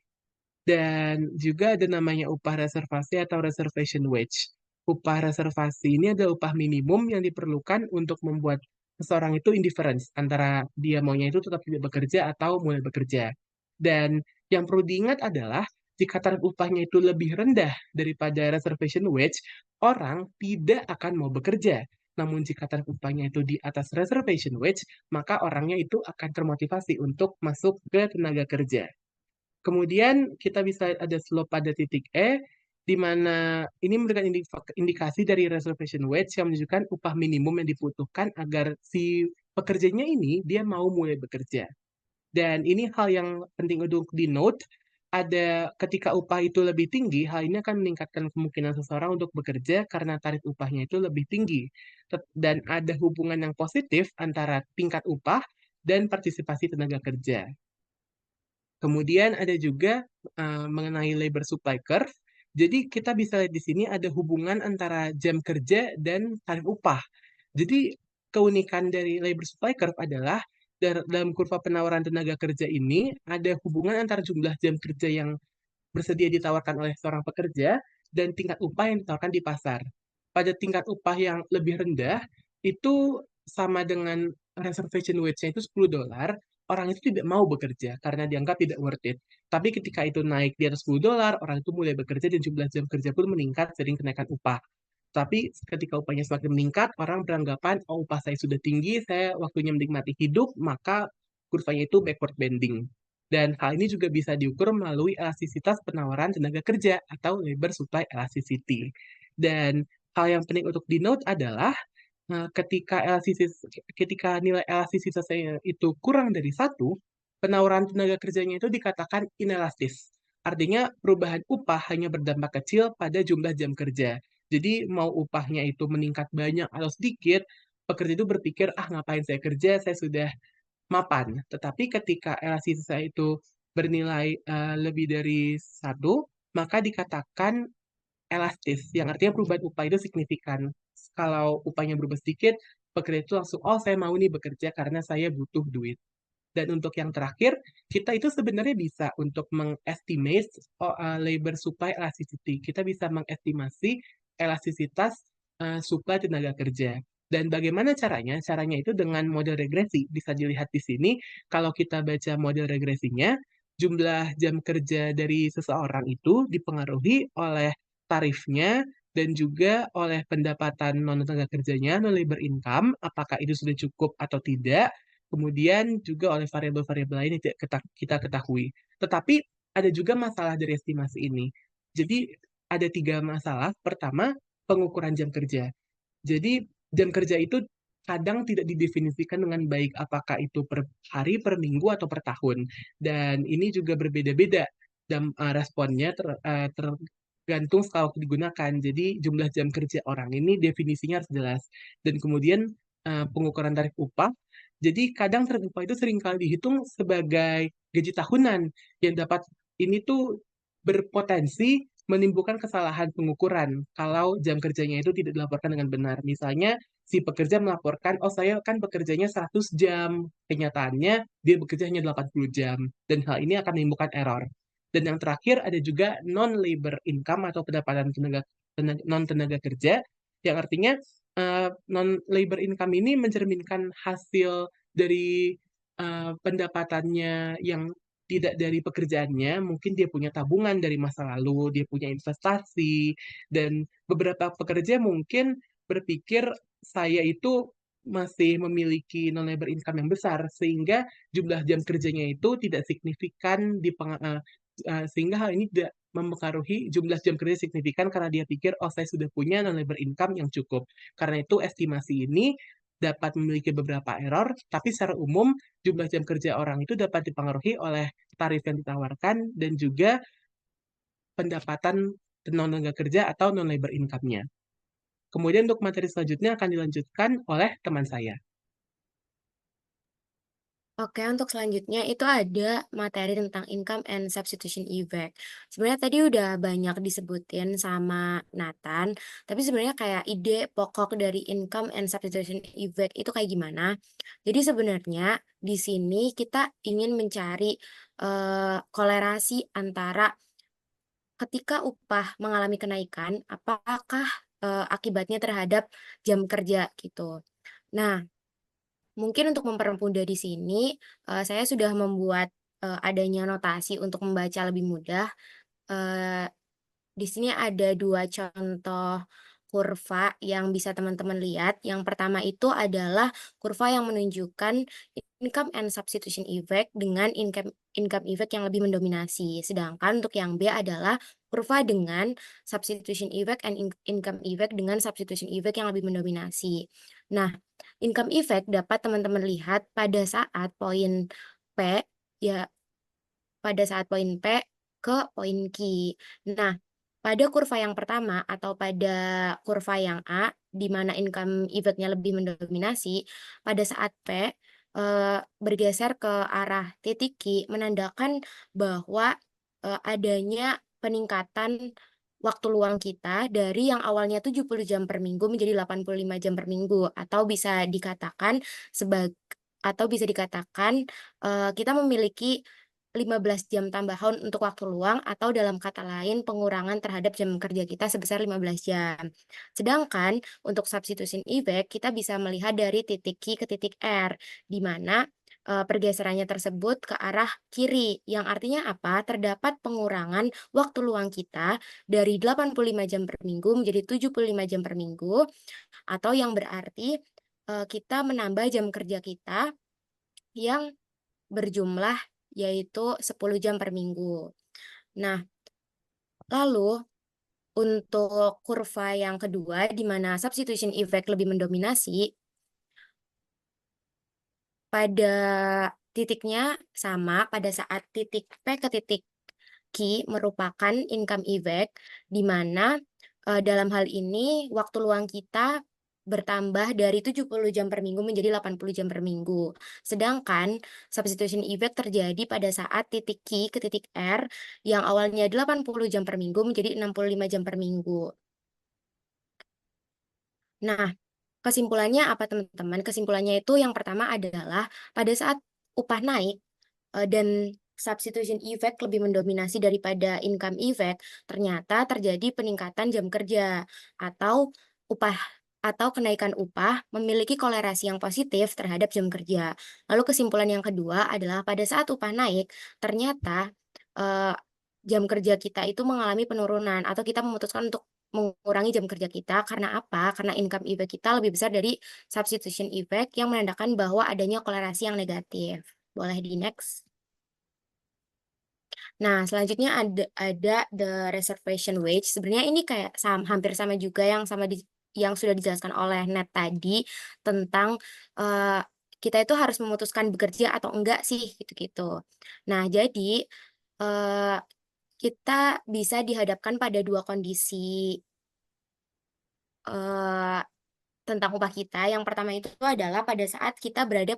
Dan juga ada namanya upah reservasi atau reservation wage. Upah reservasi ini adalah upah minimum yang diperlukan untuk membuat seseorang itu indifference antara dia maunya itu tetap tidak bekerja atau mulai bekerja. Dan yang perlu diingat adalah jika tarif upahnya itu lebih rendah daripada reservation wage, orang tidak akan mau bekerja. Namun jika tarif upahnya itu di atas reservation wage, maka orangnya itu akan termotivasi untuk masuk ke tenaga kerja. Kemudian kita bisa ada slope pada titik E, di mana ini memberikan indikasi dari reservation wage yang menunjukkan upah minimum yang dibutuhkan agar si pekerjanya ini dia mau mulai bekerja. Dan ini hal yang penting untuk di-note, ada ketika upah itu lebih tinggi, hal ini akan meningkatkan kemungkinan seseorang untuk bekerja karena tarif upahnya itu lebih tinggi. Dan ada hubungan yang positif antara tingkat upah dan partisipasi tenaga kerja. Kemudian ada juga mengenai labor supply curve. Jadi kita bisa lihat di sini ada hubungan antara jam kerja dan tarif upah. Jadi keunikan dari labor supply curve adalah dalam kurva penawaran tenaga kerja ini ada hubungan antara jumlah jam kerja yang bersedia ditawarkan oleh seorang pekerja dan tingkat upah yang ditawarkan di pasar. Pada tingkat upah yang lebih rendah, itu sama dengan reservation wage-nya itu $10, orang itu tidak mau bekerja karena dianggap tidak worth it. Tapi ketika itu naik di atas $10, orang itu mulai bekerja dan jumlah jam kerja pun meningkat sering kenaikan upah. Tapi ketika upahnya semakin meningkat, orang beranggapan, oh upah saya sudah tinggi, saya waktunya menikmati hidup, maka kurvanya itu backward bending. Dan hal ini juga bisa diukur melalui elastisitas penawaran tenaga kerja atau labor supply elasticity. Dan hal yang penting untuk di-note adalah ketika nilai elastisitasnya itu kurang dari satu, penawaran tenaga kerjanya itu dikatakan inelastis. Artinya perubahan upah hanya berdampak kecil pada jumlah jam kerja. Jadi mau upahnya itu meningkat banyak atau sedikit, pekerja itu berpikir, ah ngapain saya kerja, saya sudah mapan. Tetapi ketika elastisitas itu bernilai lebih dari satu, maka dikatakan elastis, yang artinya perubahan upah itu signifikan. Kalau upahnya berubah sedikit, pekerja itu langsung, oh saya mau nih bekerja karena saya butuh duit. Dan untuk yang terakhir, kita itu sebenarnya bisa untuk mengestimate labor supply elasticity. Kita bisa mengestimasi elastisitas supply tenaga kerja. Dan bagaimana caranya? Caranya itu dengan model regresi. Bisa dilihat di sini, kalau kita baca model regresinya, jumlah jam kerja dari seseorang itu dipengaruhi oleh tarifnya dan juga oleh pendapatan non tenaga kerjanya, non labor income, apakah itu sudah cukup atau tidak, kemudian juga oleh variabel-variabel lain yang tidak kita ketahui. Tetapi ada juga masalah dari estimasi ini. Jadi ada tiga masalah. Pertama, pengukuran jam kerja. Jadi jam kerja itu kadang tidak didefinisikan dengan baik apakah itu per hari, per minggu, atau per tahun. Dan ini juga berbeda-beda dan responnya tergantung skala waktu digunakan. Jadi jumlah jam kerja orang ini definisinya harus jelas. Dan kemudian pengukuran tarif upah. Jadi kadang tarif upah itu seringkali dihitung sebagai gaji tahunan yang dapat ini tuh berpotensi menimbulkan kesalahan pengukuran kalau jam kerjanya itu tidak dilaporkan dengan benar. Misalnya, si pekerja melaporkan, oh saya kan bekerjanya 100 jam, kenyataannya dia bekerja hanya 80 jam, dan hal ini akan menimbulkan error. Dan yang terakhir ada juga non-labor income atau pendapatan non-tenaga kerja, yang artinya non-labor income ini mencerminkan hasil dari pendapatannya yang tidak dari pekerjaannya, mungkin dia punya tabungan dari masa lalu, dia punya investasi, dan beberapa pekerja mungkin berpikir saya itu masih memiliki non-labor income yang besar, sehingga jumlah jam kerjanya itu tidak signifikan sehingga hal ini tidak mempengaruhi jumlah jam kerja signifikan karena dia pikir, oh saya sudah punya non-labor income yang cukup. Karena itu estimasi ini dapat memiliki beberapa error, tapi secara umum jumlah jam kerja orang itu dapat dipengaruhi oleh tarif yang ditawarkan dan juga pendapatan tenaga kerja atau non-labor income-nya. Kemudian untuk materi selanjutnya akan dilanjutkan oleh teman saya.
Oke, untuk selanjutnya itu ada materi tentang income and substitution effect. Sebenarnya tadi udah banyak disebutin sama Nathan, tapi sebenarnya kayak ide pokok dari income and substitution effect itu kayak gimana? Jadi sebenarnya di sini kita ingin mencari kolerasi antara ketika upah mengalami kenaikan, apakah akibatnya terhadap jam kerja gitu. Nah, mungkin untuk mempermudah di sini, saya sudah membuat, adanya notasi untuk membaca lebih mudah. Eee, di sini ada 2 contoh kurva yang bisa teman-teman lihat. Yang pertama itu adalah kurva yang menunjukkan income and substitution effect dengan income income effect yang lebih mendominasi. Sedangkan untuk yang B adalah kurva dengan substitution effect and income effect dengan substitution effect yang lebih mendominasi. Nah, income effect dapat teman-teman lihat pada saat poin P, ya pada saat poin P ke poin Q. Nah, pada kurva yang pertama atau pada kurva yang A, di mana income effect-nya lebih mendominasi, pada saat P bergeser ke arah titik Q, menandakan bahwa adanya peningkatan waktu luang kita dari yang awalnya 70 jam per minggu menjadi 85 jam per minggu, atau bisa dikatakan kita memiliki 15 jam tambahan untuk waktu luang, atau dalam kata lain pengurangan terhadap jam kerja kita sebesar 15 jam. Sedangkan untuk substitution effect kita bisa melihat dari titik Q ke titik R, di mana pergeserannya tersebut ke arah kiri, yang artinya apa? Terdapat pengurangan waktu luang kita dari 85 jam per minggu menjadi 75 jam per minggu, atau yang berarti kita menambah jam kerja kita yang berjumlah yaitu 10 jam per minggu. Nah, lalu untuk kurva yang kedua, di mana substitution effect lebih mendominasi, pada titiknya sama pada saat titik P ke titik Q merupakan income effect, di mana dalam hal ini waktu luang kita bertambah dari 70 jam per minggu menjadi 80 jam per minggu. Sedangkan substitution effect terjadi pada saat titik Q ke titik R yang awalnya 80 jam per minggu menjadi 65 jam per minggu. Nah, kesimpulannya apa teman-teman? Kesimpulannya itu yang pertama adalah pada saat upah naik dan substitution effect lebih mendominasi daripada income effect, ternyata terjadi peningkatan jam kerja atau upah atau kenaikan upah memiliki kolerasi yang positif terhadap jam kerja. Lalu kesimpulan yang kedua adalah pada saat upah naik, ternyata eh, jam kerja kita itu mengalami penurunan atau kita memutuskan untuk mengurangi jam kerja kita karena apa? Karena income effect kita lebih besar dari substitution effect yang menandakan bahwa adanya kolerasi yang negatif. Boleh di next. Nah, selanjutnya ada the reservation wage. Sebenarnya ini kayak hampir sama juga yang sudah dijelaskan oleh Nat tadi tentang kita itu harus memutuskan bekerja atau enggak sih gitu-gitu. Nah, jadi eh, kita bisa dihadapkan pada dua kondisi eh, tentang upah kita. Yang pertama itu adalah pada saat kita berada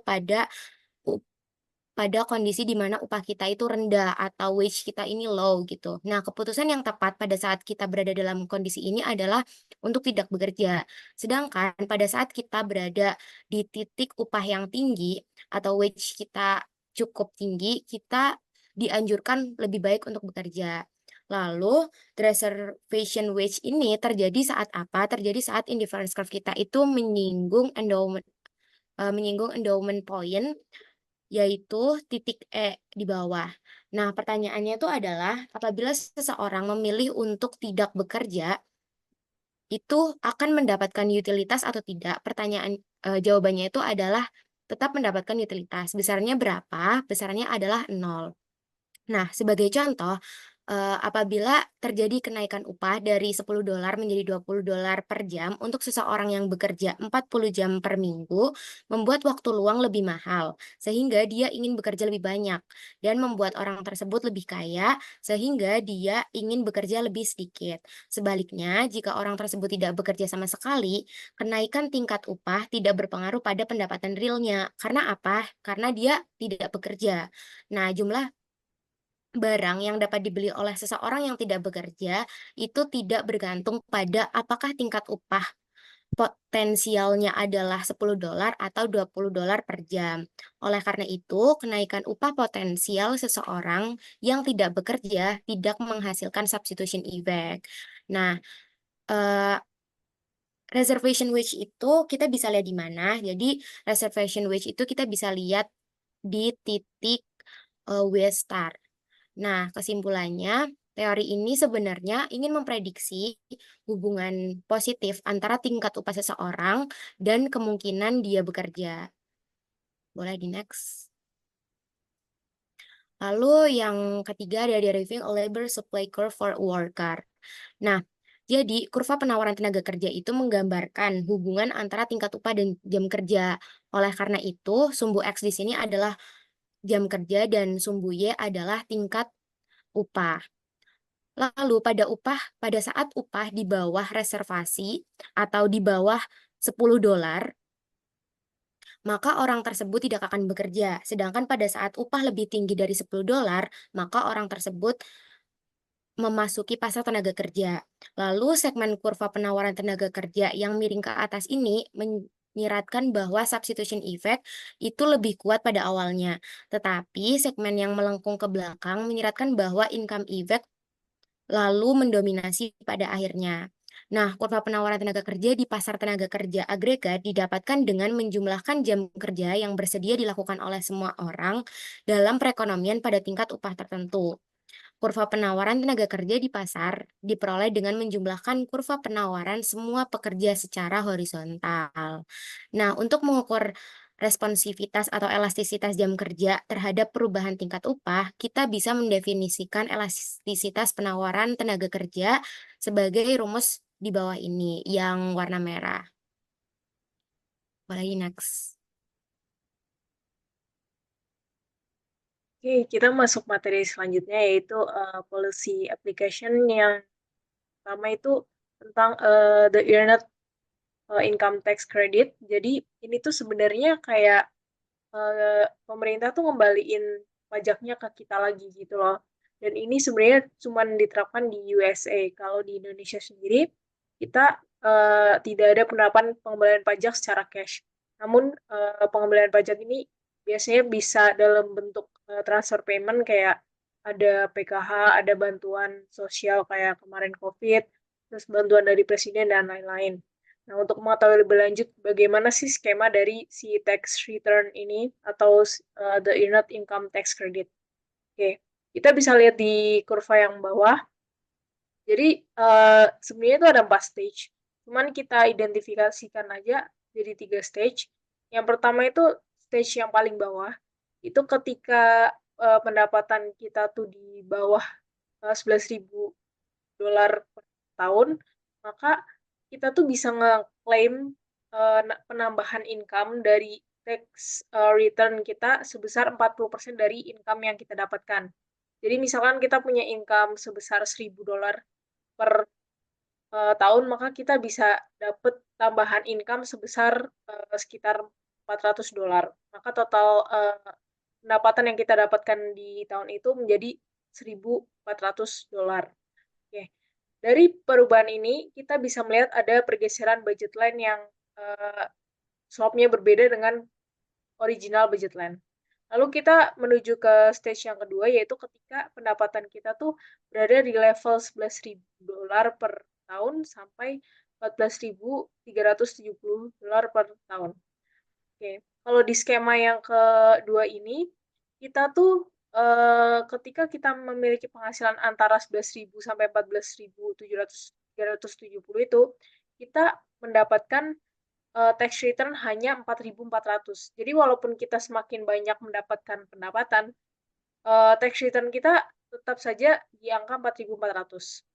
pada kondisi di mana upah kita itu rendah atau wage kita ini low gitu. Nah, keputusan yang tepat pada saat kita berada dalam kondisi ini adalah untuk tidak bekerja. Sedangkan pada saat kita berada di titik upah yang tinggi atau wage kita cukup tinggi, kita dianjurkan lebih baik untuk bekerja. Lalu, the reservation wage ini terjadi saat apa? Terjadi saat indifference curve kita itu menyinggung endowment point, yaitu titik E di bawah. Nah, pertanyaannya itu adalah apabila seseorang memilih untuk tidak bekerja, itu akan mendapatkan utilitas atau tidak? Jawabannya itu adalah tetap mendapatkan utilitas. Besarnya berapa? Besarnya adalah 0. Nah, sebagai contoh, apabila terjadi kenaikan upah dari $10 menjadi $20 per jam untuk seseorang yang bekerja 40 jam per minggu, membuat waktu luang lebih mahal, sehingga dia ingin bekerja lebih banyak, dan membuat orang tersebut lebih kaya, sehingga dia ingin bekerja lebih sedikit. Sebaliknya, jika orang tersebut tidak bekerja sama sekali, kenaikan tingkat upah tidak berpengaruh pada pendapatan realnya. Karena apa? Karena dia tidak bekerja. Nah, jumlah barang yang dapat dibeli oleh seseorang yang tidak bekerja itu tidak bergantung pada apakah tingkat upah potensialnya adalah $10 atau $20 per jam. Oleh karena itu, kenaikan upah potensial seseorang yang tidak bekerja tidak menghasilkan substitution effect. Nah, eh, reservation wage itu kita bisa lihat di mana. Jadi, reservation wage itu kita bisa lihat di titik W star. Nah, kesimpulannya, teori ini sebenarnya ingin memprediksi hubungan positif antara tingkat upah seseorang dan kemungkinan dia bekerja. Boleh di next. Lalu yang ketiga ada deriving a labor supply curve for a worker. Nah, jadi kurva penawaran tenaga kerja itu menggambarkan hubungan antara tingkat upah dan jam kerja. Oleh karena itu, sumbu X di sini adalah jam kerja dan sumbu Y adalah tingkat upah. Lalu pada saat upah di bawah reservasi atau di bawah $10, maka orang tersebut tidak akan bekerja. Sedangkan pada saat upah lebih tinggi dari $10, maka orang tersebut memasuki pasar tenaga kerja. Lalu segmen kurva penawaran tenaga kerja yang miring ke atas ini menyiratkan bahwa substitution effect itu lebih kuat pada awalnya. Tetapi segmen yang melengkung ke belakang menyiratkan bahwa income effect lalu mendominasi pada akhirnya. Nah, kurva penawaran tenaga kerja di pasar tenaga kerja agregat didapatkan dengan menjumlahkan jam kerja yang bersedia dilakukan oleh semua orang dalam perekonomian pada tingkat upah tertentu. Kurva penawaran tenaga kerja di pasar diperoleh dengan menjumlahkan kurva penawaran semua pekerja secara horizontal. Nah, untuk mengukur responsivitas atau elastisitas jam kerja terhadap perubahan tingkat upah, kita bisa mendefinisikan elastisitas penawaran tenaga kerja sebagai rumus di bawah ini yang warna merah. Boleh next.
Oke, kita masuk materi selanjutnya yaitu policy application yang pertama itu tentang the earned income tax credit. Jadi ini tuh sebenarnya kayak pemerintah tuh ngembaliin pajaknya ke kita lagi gitu loh. Dan ini sebenarnya cuma diterapkan di USA. Kalau di Indonesia sendiri, kita tidak ada penerapan pengembalian pajak secara cash. Namun pengembalian pajak ini biasanya bisa dalam bentuk transfer payment kayak ada PKH, ada bantuan sosial kayak kemarin COVID, terus bantuan dari presiden dan lain-lain. Nah, untuk mengetahui lebih lanjut bagaimana sih skema dari si tax return ini atau the earned income tax credit. Oke, kita bisa lihat di kurva yang bawah. Jadi sebenarnya itu ada 4 stage. Cuman kita identifikasikan aja jadi 3 stage. Yang pertama itu stage yang paling bawah. Itu ketika pendapatan kita tuh di bawah $11.000 per tahun, maka kita tuh bisa ngeklaim penambahan income dari tax return kita sebesar 40% dari income yang kita dapatkan. Jadi misalkan kita punya income sebesar $1.000 per tahun, maka kita bisa dapat tambahan income sebesar sekitar $400. Maka total pendapatan yang kita dapatkan di tahun itu menjadi $1.400. Oke. Dari perubahan ini, kita bisa melihat ada pergeseran budget line yang slope-nya berbeda dengan original budget line. Lalu kita menuju ke stage yang kedua, yaitu ketika pendapatan kita tuh berada di level $11.000 per tahun sampai $14.370 per tahun. Oke, kalau di skema yang kedua ini, kita tuh ketika kita memiliki penghasilan antara 11.000 sampai 14.370 itu, kita mendapatkan tax return hanya 4.400. Jadi walaupun kita semakin banyak mendapatkan pendapatan, tax return kita tetap saja di angka 4.400.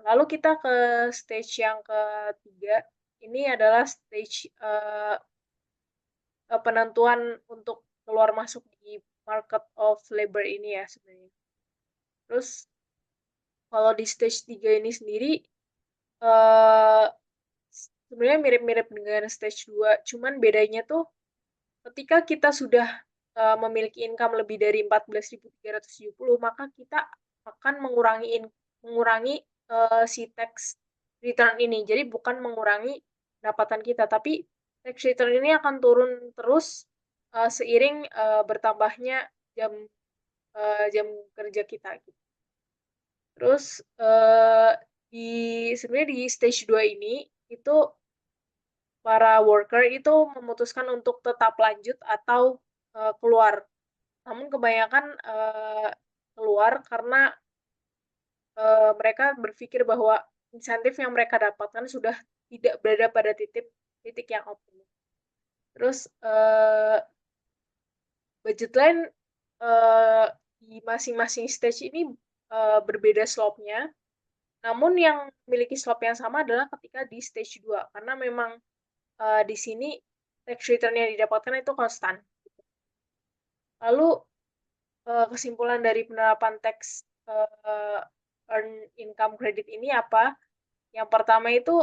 Lalu kita ke stage yang ketiga. Ini adalah stage penentuan untuk keluar masuk di market of labor ini ya sebenarnya. Terus kalau di stage 3 ini sendiri sebenarnya mirip-mirip dengan stage 2, cuman bedanya tuh ketika kita sudah memiliki income lebih dari 14.370, maka kita akan mengurangi si tax return ini. Jadi bukan mengurangi pendapatan kita, tapi tax return ini akan turun terus seiring bertambahnya jam kerja kita. Terus sebenarnya di stage 2 ini itu para worker itu memutuskan untuk tetap lanjut atau keluar. Namun kebanyakan keluar karena mereka berpikir bahwa insentif yang mereka dapatkan sudah tidak berada pada titik yang optimal. Terus budget line di masing-masing stage ini berbeda slope-nya. Namun yang memiliki slope yang sama adalah ketika di stage 2, karena memang di sini tax return yang didapatkan itu konstan. Lalu kesimpulan dari penerapan tax earn income credit ini apa? Yang pertama itu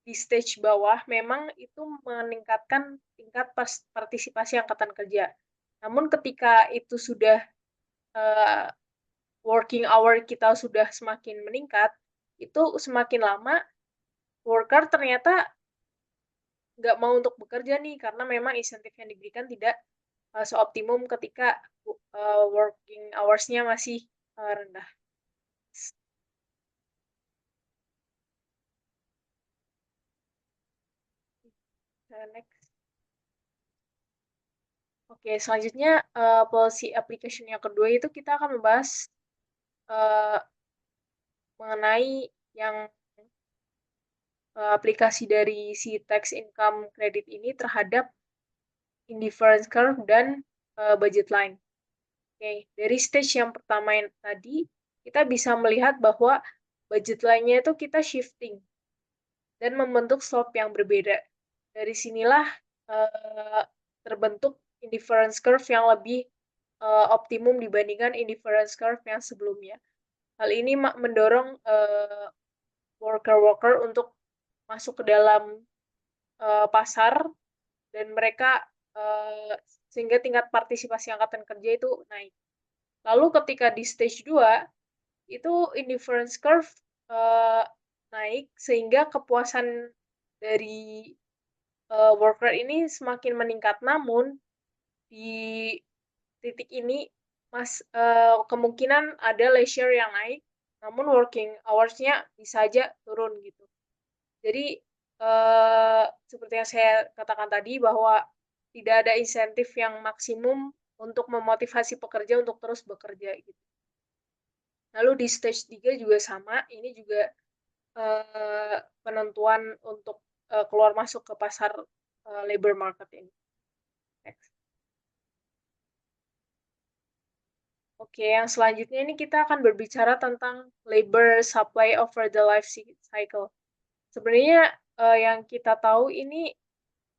di stage bawah memang itu meningkatkan tingkat partisipasi angkatan kerja. Namun ketika itu sudah working hour kita sudah semakin meningkat, itu semakin lama worker ternyata nggak mau untuk bekerja nih, karena memang insentif yang diberikan tidak seoptimum ketika working hours-nya masih rendah. Next. Oke, selanjutnya policy application yang kedua itu kita akan membahas mengenai yang aplikasi dari si tax income credit ini terhadap indifference curve, dan budget line. Oke, dari stage yang pertama yang tadi, kita bisa melihat bahwa budget line-nya itu kita shifting dan membentuk slope yang berbeda. Dari sinilah terbentuk indifference curve yang lebih optimum dibandingkan indifference curve yang sebelumnya. Hal ini mendorong worker-worker untuk masuk ke dalam pasar, dan mereka sehingga tingkat partisipasi angkatan kerja itu naik. Lalu ketika di stage 2, itu indifference curve naik, sehingga kepuasan dari worker ini semakin meningkat. Namun di titik ini kemungkinan ada leisure yang naik, namun working hours-nya bisa aja turun gitu. Jadi seperti yang saya katakan tadi, bahwa tidak ada insentif yang maksimum untuk memotivasi pekerja untuk terus bekerja gitu. Lalu di stage 3 juga sama, ini juga penentuan untuk keluar masuk ke pasar labor market ini. Next. Oke, yang selanjutnya ini kita akan berbicara tentang labor supply over the life cycle. Sebenarnya yang kita tahu ini,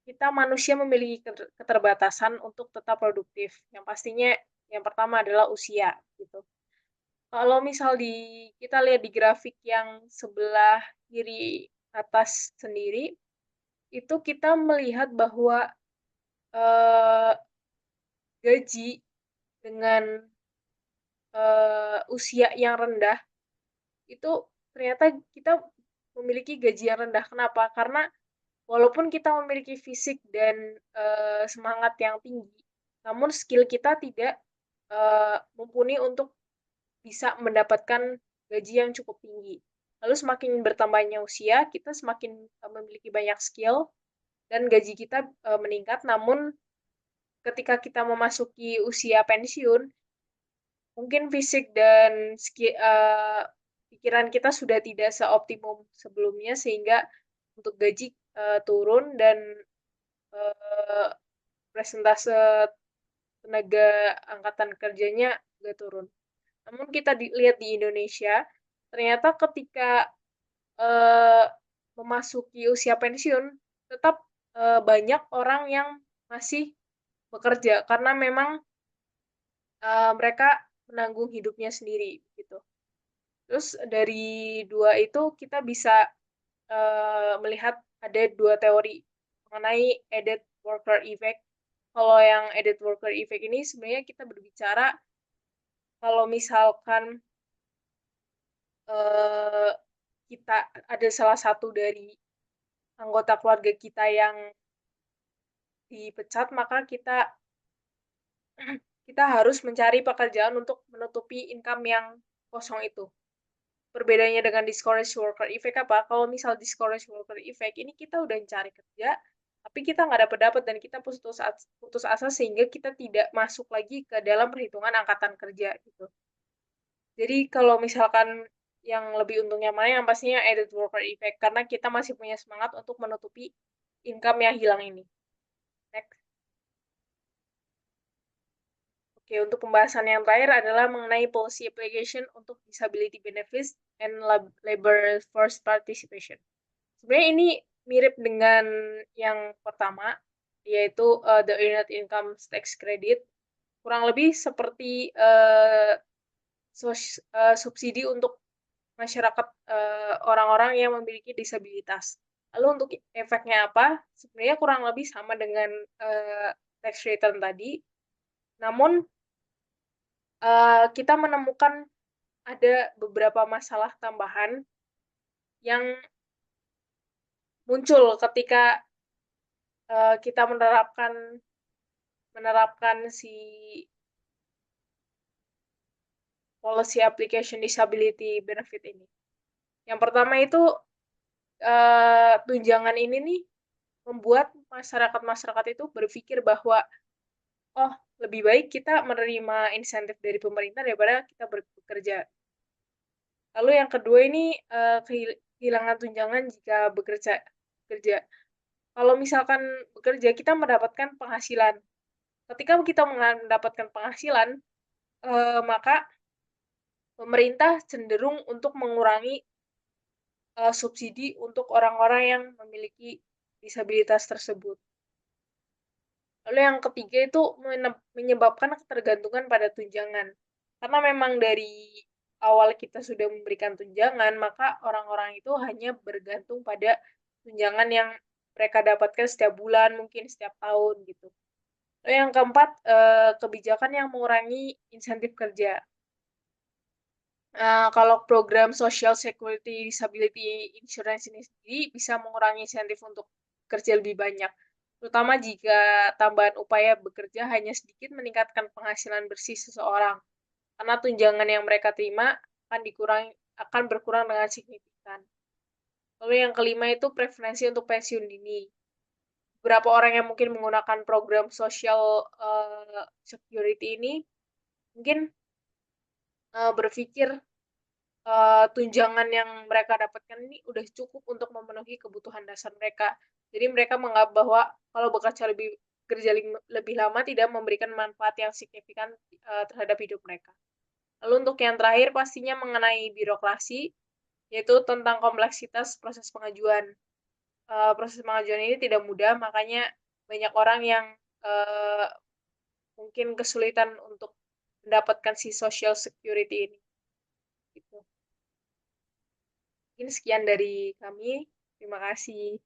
kita manusia memiliki keterbatasan untuk tetap produktif. Yang pastinya yang pertama adalah usia gitu. Kalau misal kita lihat di grafik yang sebelah kiri atas sendiri, itu kita melihat bahwa gaji dengan usia yang rendah itu ternyata kita memiliki gaji yang rendah. Kenapa? Karena walaupun kita memiliki fisik dan semangat yang tinggi, namun skill kita tidak mumpuni untuk bisa mendapatkan gaji yang cukup tinggi. Lalu semakin bertambahnya usia, kita semakin memiliki banyak skill dan gaji kita meningkat. Namun ketika kita memasuki usia pensiun, mungkin fisik dan pikiran kita sudah tidak seoptimum sebelumnya, sehingga untuk gaji turun dan presentase tenaga angkatan kerjanya juga turun. Namun kita lihat di Indonesia, ternyata ketika memasuki usia pensiun, tetap banyak orang yang masih bekerja karena memang mereka menanggung hidupnya sendiri gitu. Terus dari dua itu kita bisa melihat ada dua teori mengenai added worker effect. Kalau yang added worker effect ini sebenarnya kita berbicara kalau misalkan kita ada salah satu dari anggota keluarga kita yang dipecat, maka kita harus mencari pekerjaan untuk menutupi income yang kosong itu. Perbedaannya dengan discouraged worker effect apa? Kalau misal discouraged worker effect ini kita udah cari kerja, tapi kita nggak dapat dan kita putus asa sehingga kita tidak masuk lagi ke dalam perhitungan angkatan kerja gitu. Jadi kalau misalkan yang lebih untungnya mana, yang pastinya added worker effect, karena kita masih punya semangat untuk menutupi income yang hilang ini. Next. Oke, untuk pembahasan yang terakhir adalah mengenai policy application untuk disability benefits and labor force participation. Sebenarnya ini mirip dengan yang pertama, yaitu the earned income tax credit. Kurang lebih seperti subsidi untuk masyarakat orang-orang yang memiliki disabilitas. Lalu untuk efeknya apa? Sebenarnya kurang lebih sama dengan tax return tadi. Namun kita menemukan ada beberapa masalah tambahan yang muncul ketika kita menerapkan si policy application disability benefit ini. Yang pertama itu tunjangan ini nih membuat masyarakat itu berpikir bahwa lebih baik kita menerima insentif dari pemerintah daripada kita bekerja. Lalu yang kedua ini kehilangan tunjangan jika bekerja. Kalau misalkan bekerja, kita mendapatkan penghasilan. Ketika kita mendapatkan penghasilan, maka pemerintah cenderung untuk mengurangi subsidi untuk orang-orang yang memiliki disabilitas tersebut. Lalu yang ketiga itu menyebabkan ketergantungan pada tunjangan. Karena memang dari awal kita sudah memberikan tunjangan, maka orang-orang itu hanya bergantung pada tunjangan yang mereka dapatkan setiap bulan, mungkin setiap tahun gitu. Lalu yang keempat, kebijakan yang mengurangi insentif kerja. Kalau program Social Security Disability Insurance ini sendiri bisa mengurangi insentif untuk kerja lebih banyak, terutama jika tambahan upaya bekerja hanya sedikit meningkatkan penghasilan bersih seseorang, karena tunjangan yang mereka terima akan berkurang dengan signifikan. Lalu yang kelima itu preferensi untuk pensiun dini. Beberapa orang yang mungkin menggunakan program Social Security ini mungkin berpikir tunjangan yang mereka dapatkan ini udah cukup untuk memenuhi kebutuhan dasar mereka. Jadi mereka menganggap bahwa kalau kerja lebih lama tidak memberikan manfaat yang signifikan terhadap hidup mereka. Lalu untuk yang terakhir pastinya mengenai birokrasi, yaitu tentang kompleksitas proses pengajuan. Proses pengajuan ini tidak mudah, makanya banyak orang yang mungkin kesulitan untuk mendapatkan si Social Security ini. Gitu. Mungkin sekian dari kami. Terima kasih.